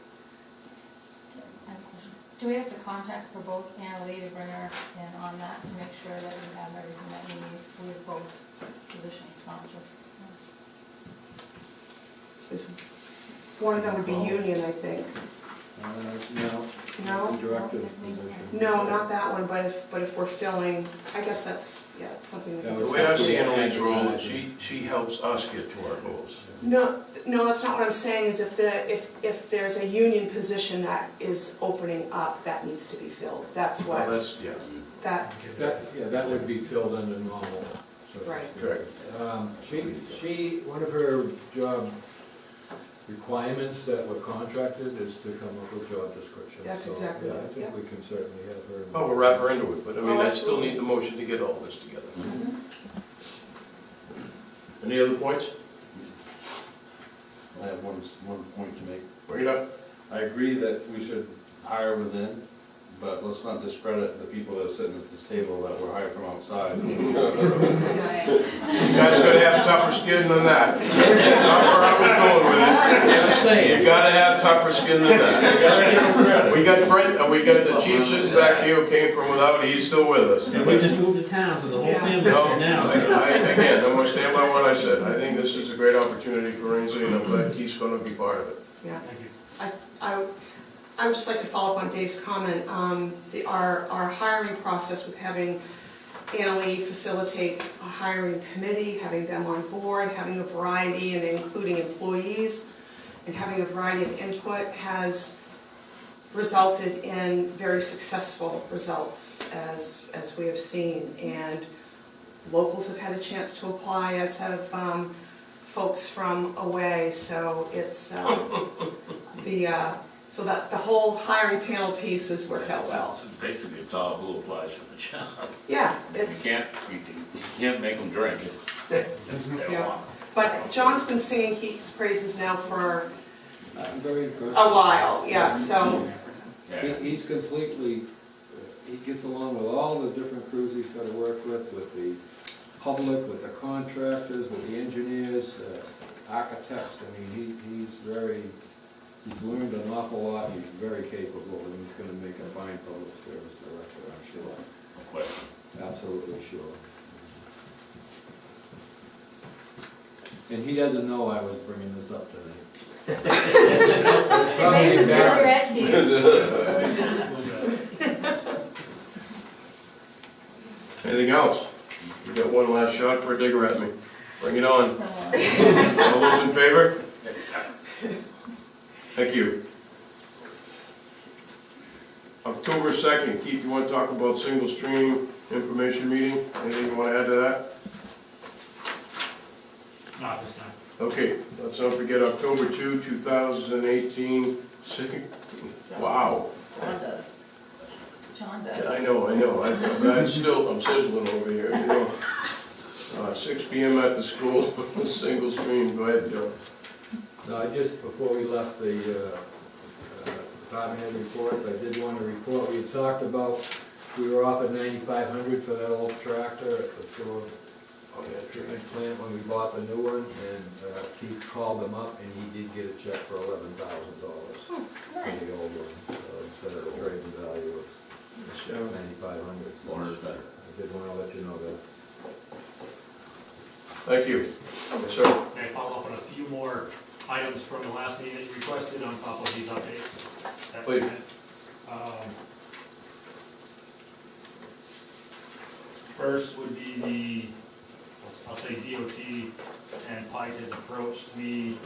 Do we have to contact for both Annalee to bring her in on that to make sure that we have everything that we need with both positions, not just? Is- One of them would be union, I think. No? Director No? position. No, not that one, but if we're filling, I guess that's, yeah, it's something that That we was The way I discussed. see Annalise role, is she helps us get to our goals. No, that's not what I'm saying, is if there's a union position that is opening up, that needs to be filled. That's Well, what, that's, yeah, That would be filled under normal. Right. correct. One of her job requirements that were contracted is to come up with job descriptions. That's So, exactly yeah, it, I think yeah. we can certainly have her. Oh, we'll wrap her into it, but I mean, Oh, I still absolutely. need the motion to get all this together. Any other points? I have one point to make. Bring it up. I agree that we should hire within, but let's not discredit the people that are sitting at this table that were hired from outside. You guys gotta have tougher skin than that. Not where I was going with it. Just saying. You gotta have tougher skin than that. We got Brent, and we got the chief sitting back here who came from without, he's still with us. And we just moved to town, so the whole Yeah. family's No, here now. so- again, I'm gonna stand by what I said. I think this is a great opportunity for Rangeley, and I'm glad Keith's gonna be part of it. Yeah. Thank you. I would just like to follow up on Dave's comment. Our hiring process with having Annalee facilitate a hiring committee, having them on board, having a variety and including employees, and having a variety of input has resulted in very successful results as we have seen. And locals have had a chance to apply, as have folks from away, so it's so that the whole hiring panel piece has worked out well. Basically, it's all who applies for the job. Yeah, You it's, can't make them drink it. They don't Yeah. want but John's been singing Keith's praises now for I'm very good. a while, yeah, so, it. He- Yeah. He's completely, he gets along with all the different crews he's got to work with the public, with the contractors, with the engineers, architects. I mean, he's learned an awful lot, he's very capable, and he's gonna make a fine public service director, I'm sure. No question. Absolutely sure. And he doesn't know I was bringing this up tonight. Probably Faces embarrassed. red, Anything else? You got one last shot for a digger at me. Bring it on. All those in favor? Thank you. October 2nd, Keith, you want to talk about single stream information meeting? Anything you want to add to that? Not this time. Okay, let's not forget October 2, 2018. Wow. John does. John I does. know. I'm sizzling over here, you know. 6 PM at the school, single stream. Go ahead, Joe. No, before we left the department head report, I did want to report, we had talked about, we were offered $9,500 for that old tractor at the sewer treatment plant when we bought the new one, and Keith called them up, and he did get a check for $11,000 for Nice. the old one, so instead of the trading value of $9,500. More is better. I did want to let you know that. Thank you. Yes, sir. May I follow up on a few more items from the last meeting that you requested on top of these updates? That's Please. it. First would be I'll say DOT and Pike has approached me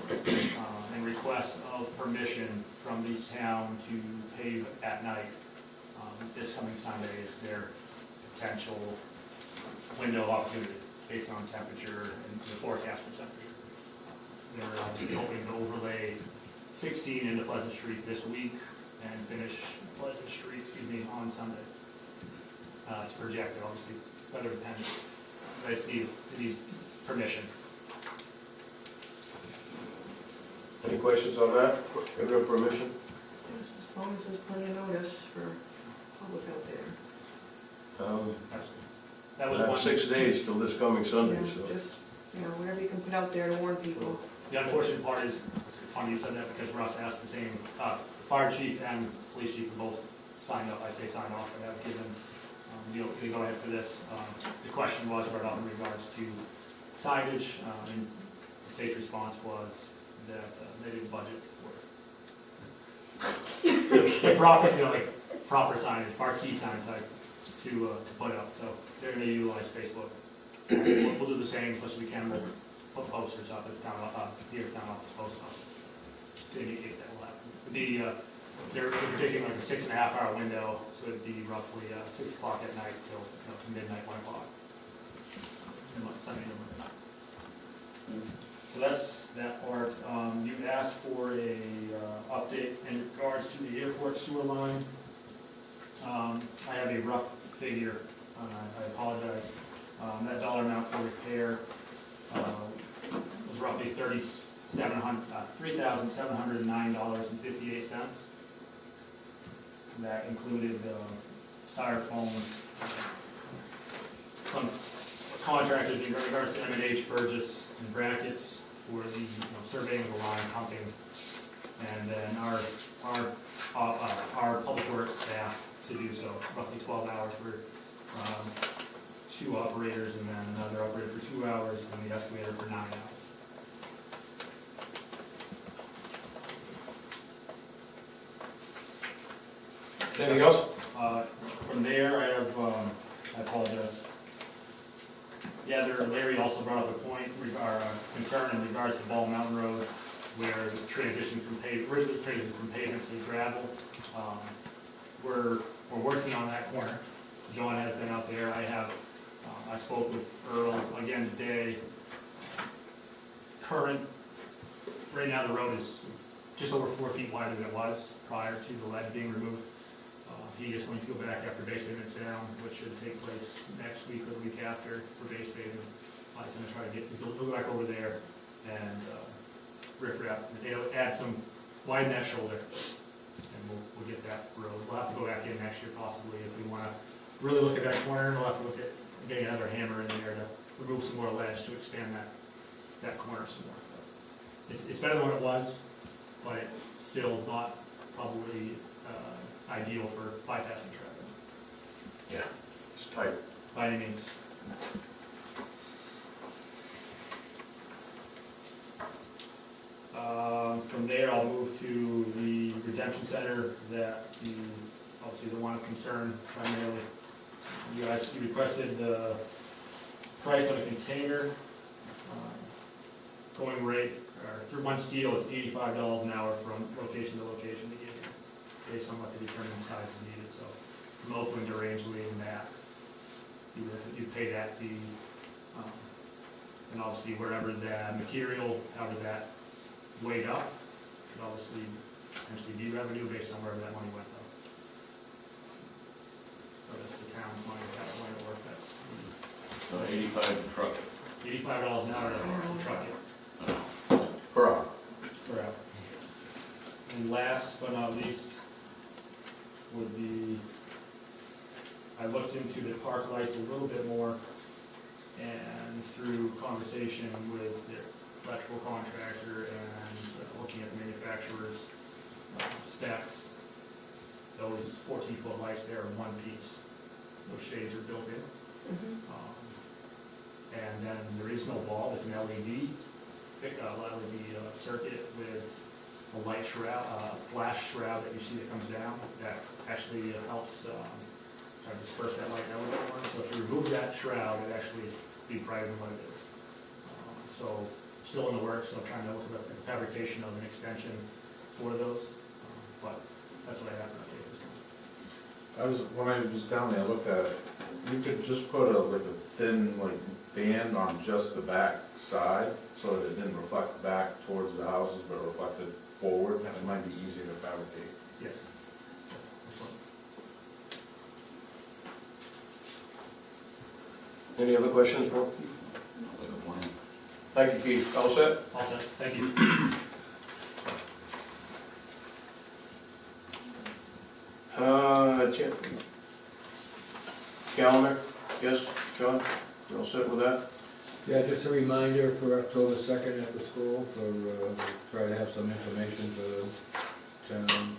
in request of permission from the town to pave at night. This coming Sunday is their potential window of opportunity based on temperature and the forecast for temperature. They're obviously hoping to overlay 16 into Pleasant Street this week and finish Pleasant Street, on Sunday. It's projected, obviously, weather dependent. They just need permission. Any questions on that? Give it a permission? as long as there's plenty of notice for public out there. That I was have one. 6 days till this coming Sunday, Yeah, so. just, whatever you can put out there to warn people. The unfortunate part is, it's funny you said that because Russ asked the same, fire chief and police chief are both signed up, I say sign off, but have given, the go ahead for this. The question was brought up in regards to signage, and the state's response was that they didn't budget for the proper, like, proper signage, marquee signs like to put up, so they're gonna utilize Facebook. We'll do the same as much as we can, we'll put posters up at the town, here at town office post office to indicate that will happen. It'd be, they're predicting like a 6.5 hour window, so it'd be roughly 6 o'clock at night till, midnight, 1 o'clock. Sunday and Monday. So that's that part. You asked for a update in regards to the airport sewer line. I have a rough figure, I apologize. That dollar amount for repair was roughly $3,709.58. That included styrofoam, some contractors in regards to M&H, Burgess, and brackets for the surveying of the line, pumping, and then our public works staff to do so, roughly 12 hours for 2 operators, and then another operator for 2 hours, and the excavator for 9 hours. Anything else? From there, I have, I apologize. Yeah, Larry also brought up a point, concern in regards to Ball Mountain Road, where the transition from pavement to gravel. We're working on that corner. John has been out there. I spoke with Earl again today. Right now the road is just over 4 feet wider than it was prior to the lead being removed. He is going to go back after base pavement's down, which should take place next week or the week after for base pavement. He's going to try to go back over there and rip wrap, add some, widen that shoulder, and we'll get that road. We'll have to go back in next year possibly if we want to really look at that corner. We'll have to look at getting another hammer in there to remove some more ledge to expand that corner some more. It's better than what it was, but it's still not probably ideal for bypassing traffic. Yeah, it's tight. By any means. From there, I'll move to the redemption center that obviously the one of concern primarily. You guys requested the price on a container. Going rate, or through one steel, it's $85 an hour from location to location to get here, based on what the determined size is needed. So from Oakland to Rangeley and that, you pay that fee. And obviously wherever the material, however that weighed up, should obviously potentially be revenue based on wherever that money went though. So that's the town's money, that's the way it works. So 85 to truck it. $85 an hour to truck it. Per hour. Per hour. And last but not least would be, I looked into the park lights a little bit more, and through conversation with the electrical contractor and looking at the manufacturer's specs, those 14-foot lights there are one piece. Those shades are built in. And then there is no bulb, it's an LED circuit with a light shroud, flash shroud that you see that comes down, that actually helps disperse that light out a little more. So if you remove that shroud, it actually be brighter than what it is. So still in the works, so I'm trying to look at the fabrication of an extension for those, but that's what I have to update this time. When I was down there, I looked at it, you could just put a thin band on just the back side, so that it didn't reflect back towards the houses, but reflected forward. It might be easier to fabricate. Yes. Any other questions, Rob? Like a plan. Thank you, Keith. All set? All set, thank you. Calendar, yes, John, you all set with that? Yeah, just a reminder for October 2nd at the school, try to have some information for the town,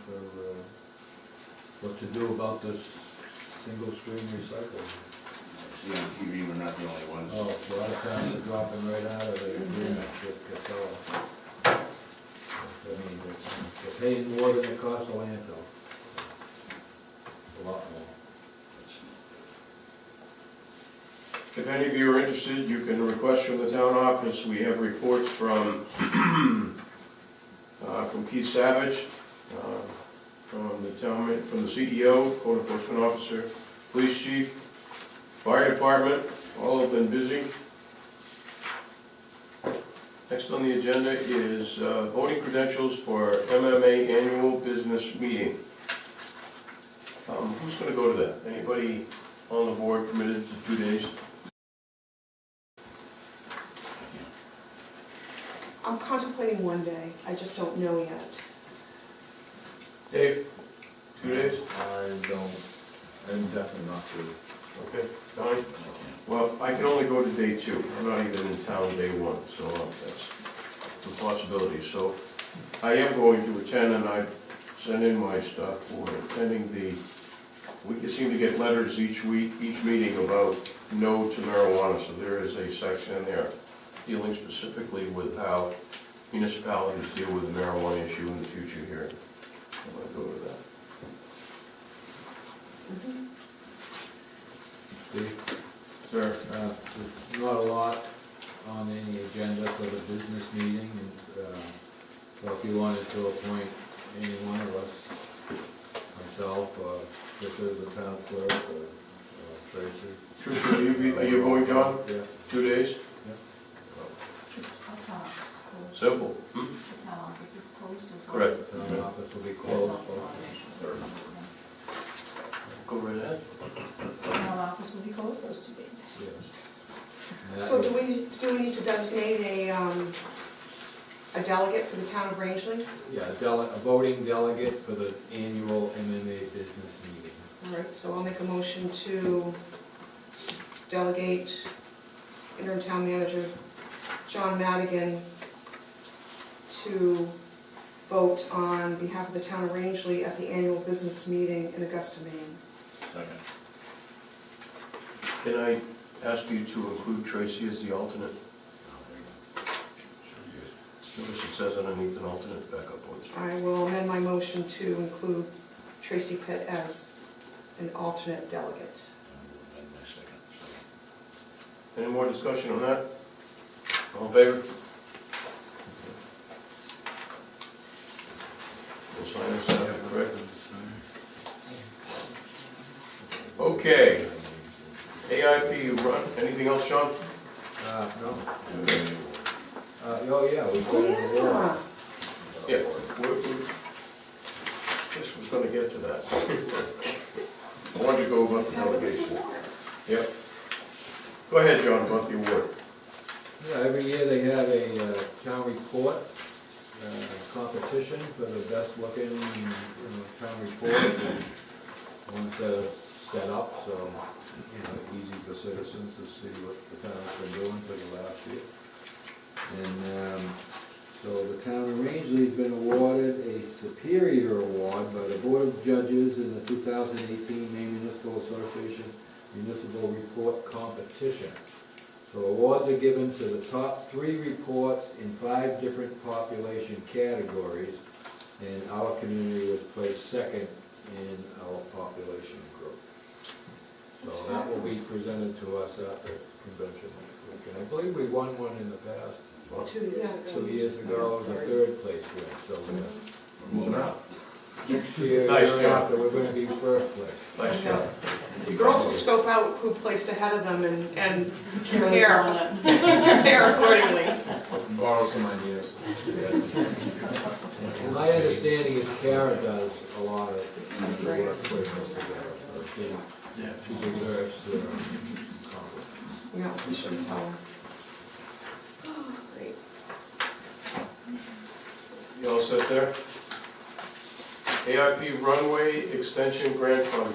for what to do about this single stream recycling. See on TV, we're not the only ones. Oh, a lot of towns are dropping right out of the agreement with Casella. I mean, they're paying more than it costs a landfill. A lot more. If any of you are interested, you can request from the town office. We have reports from Keith Savage, from the CEO, code enforcement officer, police chief, fire department, all have been busy. Next on the agenda is voting credentials for MMA annual business meeting. Who's going to go to that? Anybody on the board committed to 2 days? I'm contemplating 1 day, I just don't know yet. Dave, 2 days? I'm definitely not good. Okay, Donnie? Well, I can only go to day 2. I'm not even in town day 1, so that's a possibility. So I am going to attend, and I sent in my stuff for attending we seem to get letters each week, each meeting about no to marijuana. So there is a section in there dealing specifically with how municipalities deal with the marijuana issue in the future here. I'm going to go to that. Steve? Sir? There's not a lot on any agenda for the business meeting, and so if you wanted to appoint any one of us, myself, or Richard, the town clerk, or Tracy. Tricia, are you going, John? Yeah. 2 days? Our town office is closed. Simple. The town office is closed as well. Correct. The town office will be closed. Go right ahead. The town office will be closed those 2 days. Yes. And that So will- do we need to designate a delegate for the town of Rangeley? Yeah, a voting delegate for the annual MMA business meeting. All right, so I'll make a motion to delegate interim town manager John Madigan to vote on behalf of the town of Rangeley at the annual business meeting in Augusta, Maine. Second. Can I ask you to include Tracy as the alternate? Notice it says underneath an alternate backup one. I will amend my motion to include Tracy Pitt as an alternate delegate. And my second. Any more discussion on that? All in favor? We'll sign this out, correct? Okay. AIP run, anything else, Sean? No. Oh, yeah, we've got an award. Yeah, just was gonna get to that. I wanted to go about the delegation. Yep. Go ahead, John, about the award. Yeah, every year they have a town report competition for the best looking town report. Ones that are set up, so, easy for citizens to see what the town's been doing for the last year. And so the town of Rangeley has been awarded a Superior Award by the Board of Judges in the 2018 Maine Municipal Association Municipal Report Competition. So awards are given to the top 3 reports in 5 different population categories, and our community was placed second in our population group. So that will be presented to us at the convention next week. And I believe we won one in the past. 2 years ago. 2 years ago, it was a 3rd place win, so We're moving up. next year, Nice year job. after, we're gonna be 1st place. Nice job. The girls will scope out who placed ahead of them and Carries on compare, it. compare accordingly. Borrow some ideas. And my understanding is Kara does a lot of the work with us together, so she deserves the compliment. Yeah, we should tell them. Oh, that's great. You all set there? AIP runway extension grant fund.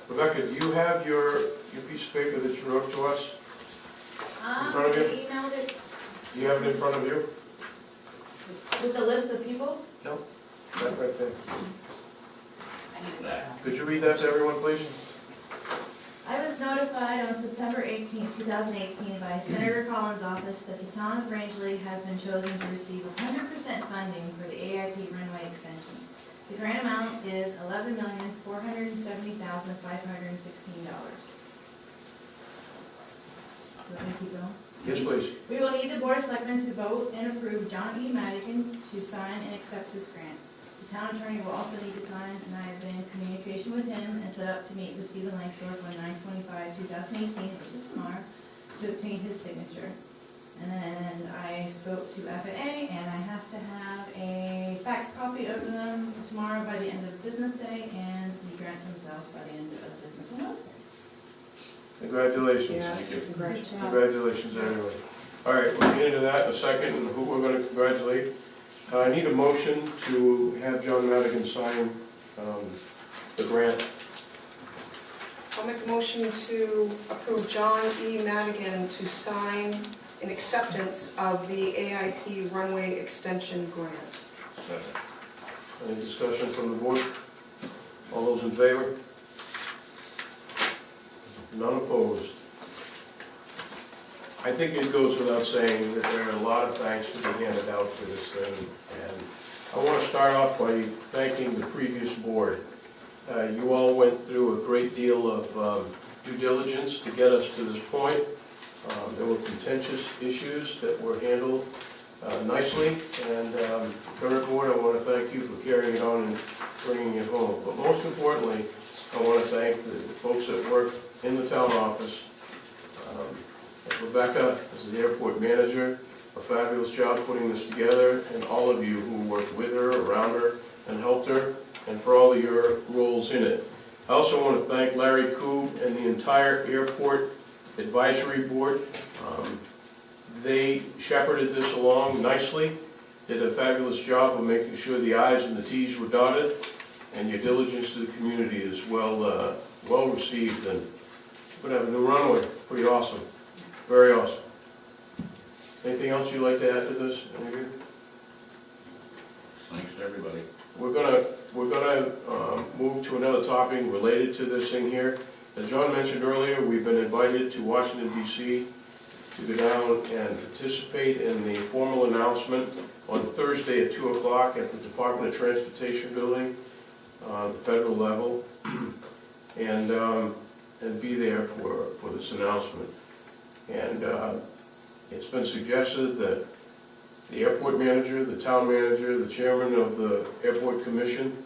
Rebecca, do you have your piece of paper that you wrote to us? In front of you? I emailed it Do you have it in front of you? with the list of people. No. That right there. That. Could you read that to everyone, please? I was notified on September 18, 2018 by Senator Collins' office that the town of Rangeley has been chosen to receive 100% funding for the AIP runway extension. The grant amount is $11,470,516. Let me keep going. Yes, please. We will need the Board of Selectmen to vote and approve John E. Madigan to sign and accept this grant. The town attorney will also need to sign, and I have been in communication with him and set up to meet with Stephen Langsdorff on 9/25/2018, which is tomorrow, to obtain his signature. And then I spoke to FAA, and I have to have a fax copy of them tomorrow by the end of business day, and the grant themselves by the end of business on Wednesday. Congratulations. Yes, Good congratulations. job. Congratulations, everyone. All right, we'll get into that in a second, and who we're gonna congratulate. I need a motion to have John Madigan sign the grant. I'll make a motion to approve John E. Madigan to sign in acceptance of the AIP runway extension grant. Any discussion from the board? All those in favor? None opposed. I think it goes without saying that there are a lot of thanks to be handed out for this thing, and I want to start off by thanking the previous board. You all went through a great deal of due diligence to get us to this point. There were contentious issues that were handled nicely, and current board, I want to thank you for carrying it on and bringing it home. But most importantly, I want to thank the folks that work in the town office. Rebecca, as the airport manager, a fabulous job putting this together, and all of you who worked with her, around her, and helped her, and for all of your roles in it. I also want to thank Larry Koob and the entire airport advisory board. They shepherded this along nicely, did a fabulous job of making sure the I's and the T's were dotted, and your diligence to the community is well received, and we're gonna have a new runway. Pretty awesome. Very awesome. Anything else you'd like to add to this? Any of you? Thanks to everybody. We're gonna move to another topic related to this thing here. As John mentioned earlier, we've been invited to Washington DC to go down and participate in the formal announcement on Thursday at 2 o'clock at the Department of Transportation building, the federal level, and be there for this announcement. And it's been suggested that the airport manager, the town manager, the chairman of the airport commission,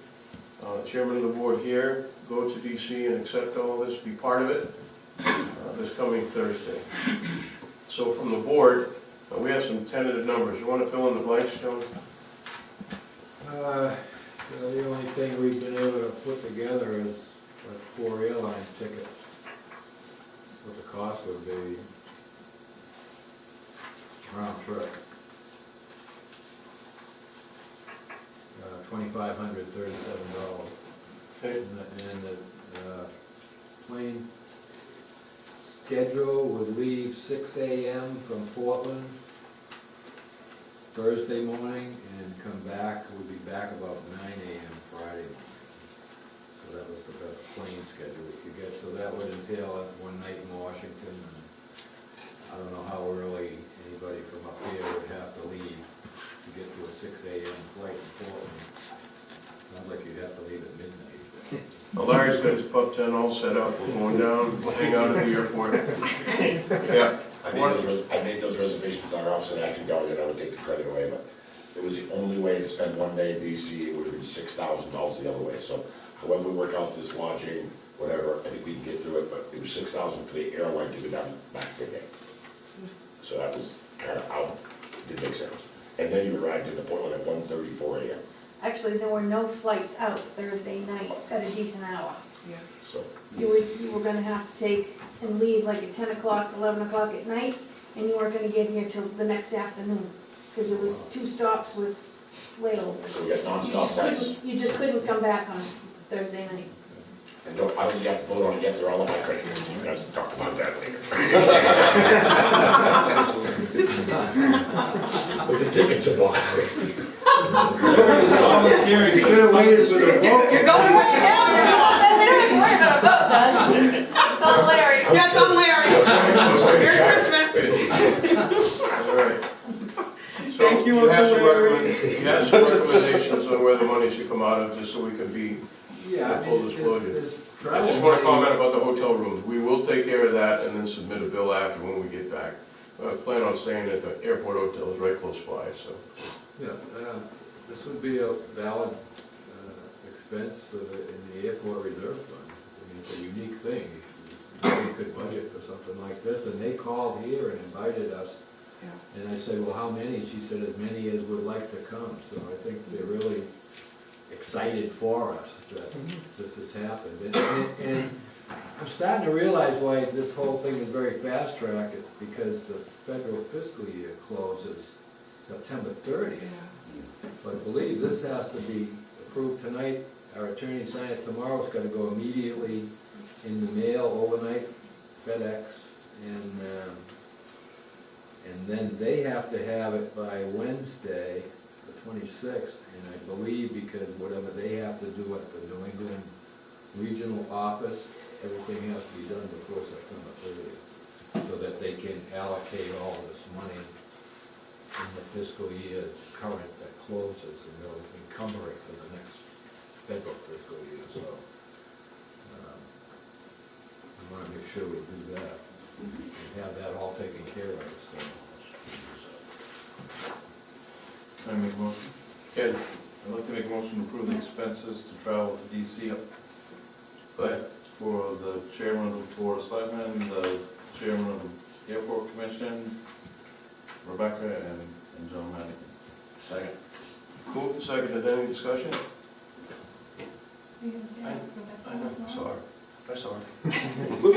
chairman of the board here, go to DC and accept all this, be part of it, this coming Thursday. So from the board, we have some tentative numbers. You want to fill in the blanks, John? The only thing we've been able to put together is 4 airline tickets. What the cost would be round trip. $2,537. Okay. And the plane schedule would leave 6 a.m. from Portland Thursday morning and come back, we'll be back about 9 a.m. Friday morning. So that was the best plane schedule we could get. So that would entail one night in Washington. And I don't know how early anybody from up here would have to leave to get to a 6 a.m. flight in Portland. Sounds like you'd have to leave at midnight. Well, Larry's got his pup tent all set up. We're going down, we'll hang out at the airport. Yeah. I made those reservations on our office, and I actually got it, I would take the credit away, but it was the only way to spend one day in DC. It would have been $6,000 the other way. So however we work out this lodging, whatever, I think we can get through it, but it was $6,000 for the airline to go down back ticket. So that was kind of out, didn't make sense. And then you arrived in Portland at 1:34 a.m. Actually, there were no flights out Thursday night at a decent hour. So You were gonna have to take and leave like at 10 o'clock, 11 o'clock at night, and you weren't gonna get here till the next afternoon, because it was 2 stops with layovers. So we got non-stop flights. You just couldn't come back on Thursday night. And I don't think you have to vote on it yet, they're all on my credit cards. You guys can talk about that later. But the tickets are bought. You should have waited for the vote. You're going right now. budget. This I travel just want to money- comment about the hotel rooms. We will take care of that and then submit a bill after when we get back. I plan on staying at the airport hotels right close by, so. Yeah, this would be a valid expense for in the airport reserve fund. I mean, it's a unique thing. We could budget for something like this, and they called here and invited us. Yeah. And I said, well, how many? She said, as many as would like to come. So I think they're really excited for us that this has happened. And I'm starting to realize why this whole thing is very fast track. It's because the federal fiscal year closes September 30th. So I believe this has to be approved tonight. Our attorney signed it tomorrow. It's got to go immediately in the mail, overnight, FedEx, and then they have to have it by Wednesday, the 26th. And I believe because whatever they have to do at the New England Regional Office, everything has to be done before September 30th, so that they can allocate all this money in the fiscal year current that closes, and they'll encumber it for the next federal fiscal year, so I want to make sure we do that, and have that all taken care of, so. I make a motion. Ken, I'd like to make a motion to approve the expenses to travel to DC go ahead. for the chairman of the Board of Selectmen, the chairman of the Airport Commission, Rebecca, and John Madigan. Second. Moved and seconded. Any discussion? I know, sorry. I saw her.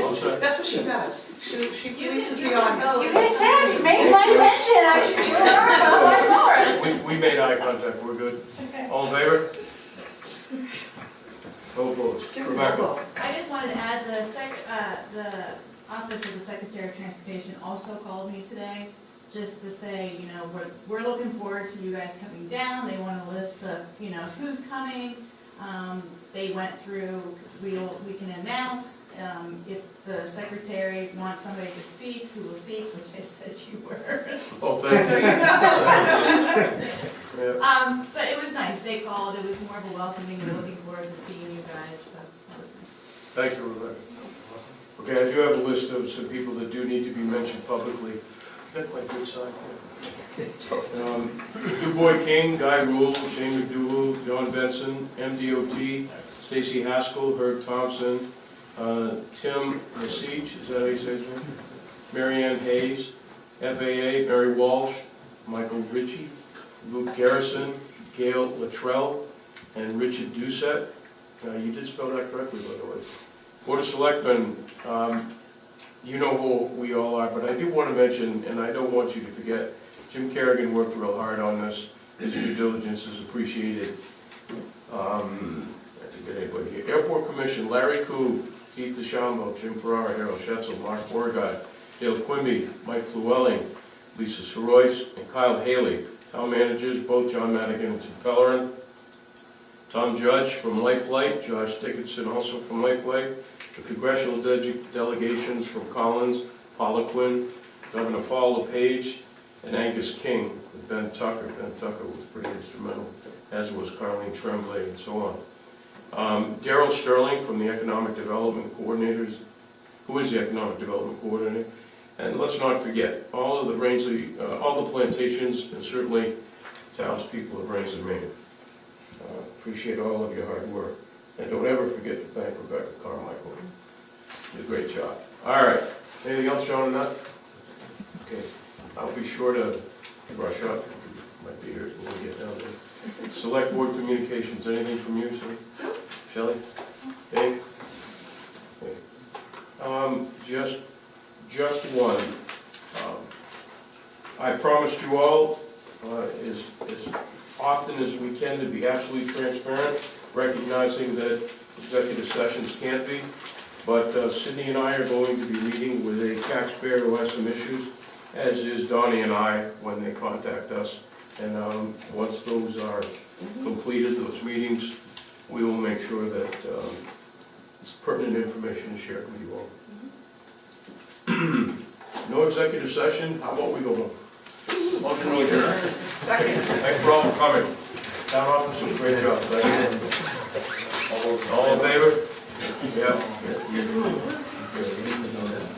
All set. That's what she does. She polices the audience. You just said, you made my attention, I should do it, I saw it. We made eye contact, we're good. All in favor? No opposed. Give her a Rebecca? look. I just wanted to add, the Office of the Secretary of Transportation also called me today, just to say, you know, we're looking forward to you guys coming down. They want a list of, you know, who's coming. They went through, we can announce, if the secretary wants somebody to speak, who will speak, which I said you were. Oh, thank So you. you know. Yeah. But it was nice, they called, it was more of a welcoming, we're looking forward to seeing you guys, so that was nice. Thank you, Rebecca. Okay, I do have a list of some people that do need to be mentioned publicly. That's my good side there. Du Bois King, Guy Rule, Shane McDougal, John Benson, MDOT, Stacy Haskell, Herb Thompson, Tim Lesage, is that how you say his name? Mary Ann Hayes, FAA, Mary Walsh, Michael Ritchie, Luke Garrison, Gail Luttrell, and Richard Doucette. You did spell that correctly, by the way. Board of Selectmen, you know who we all are, but I do want to mention, and I don't want you to forget, Jim Kerrigan worked real hard on this. His due diligence is appreciated. I forget anybody here. Airport Commission, Larry Koo, Keith DeChambeau, Jim Ferrara, Harold Schetzel, Mark Borgard, Dale Quimby, Mike Llewellyn, Lisa Sorois, and Kyle Haley. Town managers, both John Madigan and Tim Pellerin. Tom Judge from Lifelight, Josh Dickinson also from Lifelight. The congressional delegations from Collins, Paula Quinn, Governor Paul LePage, and Angus King, and Ben Tucker. Ben Tucker was pretty instrumental, as was Carlene Tremblay and so on. Daryl Sterling from the Economic Development Coordinators, who is the Economic Development Coordinator. And let's not forget, all of the Rangeley, all the plantations, and certainly townspeople of Rangeley, Maine. Appreciate all of your hard work. And don't ever forget to thank Rebecca Carmichael. You did a great job. All right, anything else, Sean, on that? Okay, I'll be sure to brush up. Might be here when we get down there. Select Board Communications, anything from you, Shelley? Dave? Okay. Just one. I promised you all, as often as we can, to be absolutely transparent, recognizing that executive sessions can't be. But Sydney and I are going to be meeting with a taxpayer who has some issues, as is Donnie and I when they contact us. And once those are completed, those meetings, we will make sure that pertinent information is shared with you all. No executive session, how about we go home? Motion to adjourn. Second. Thanks for all for coming. Town officers, great job. Thank you. All in favor? Yeah. Good to know that.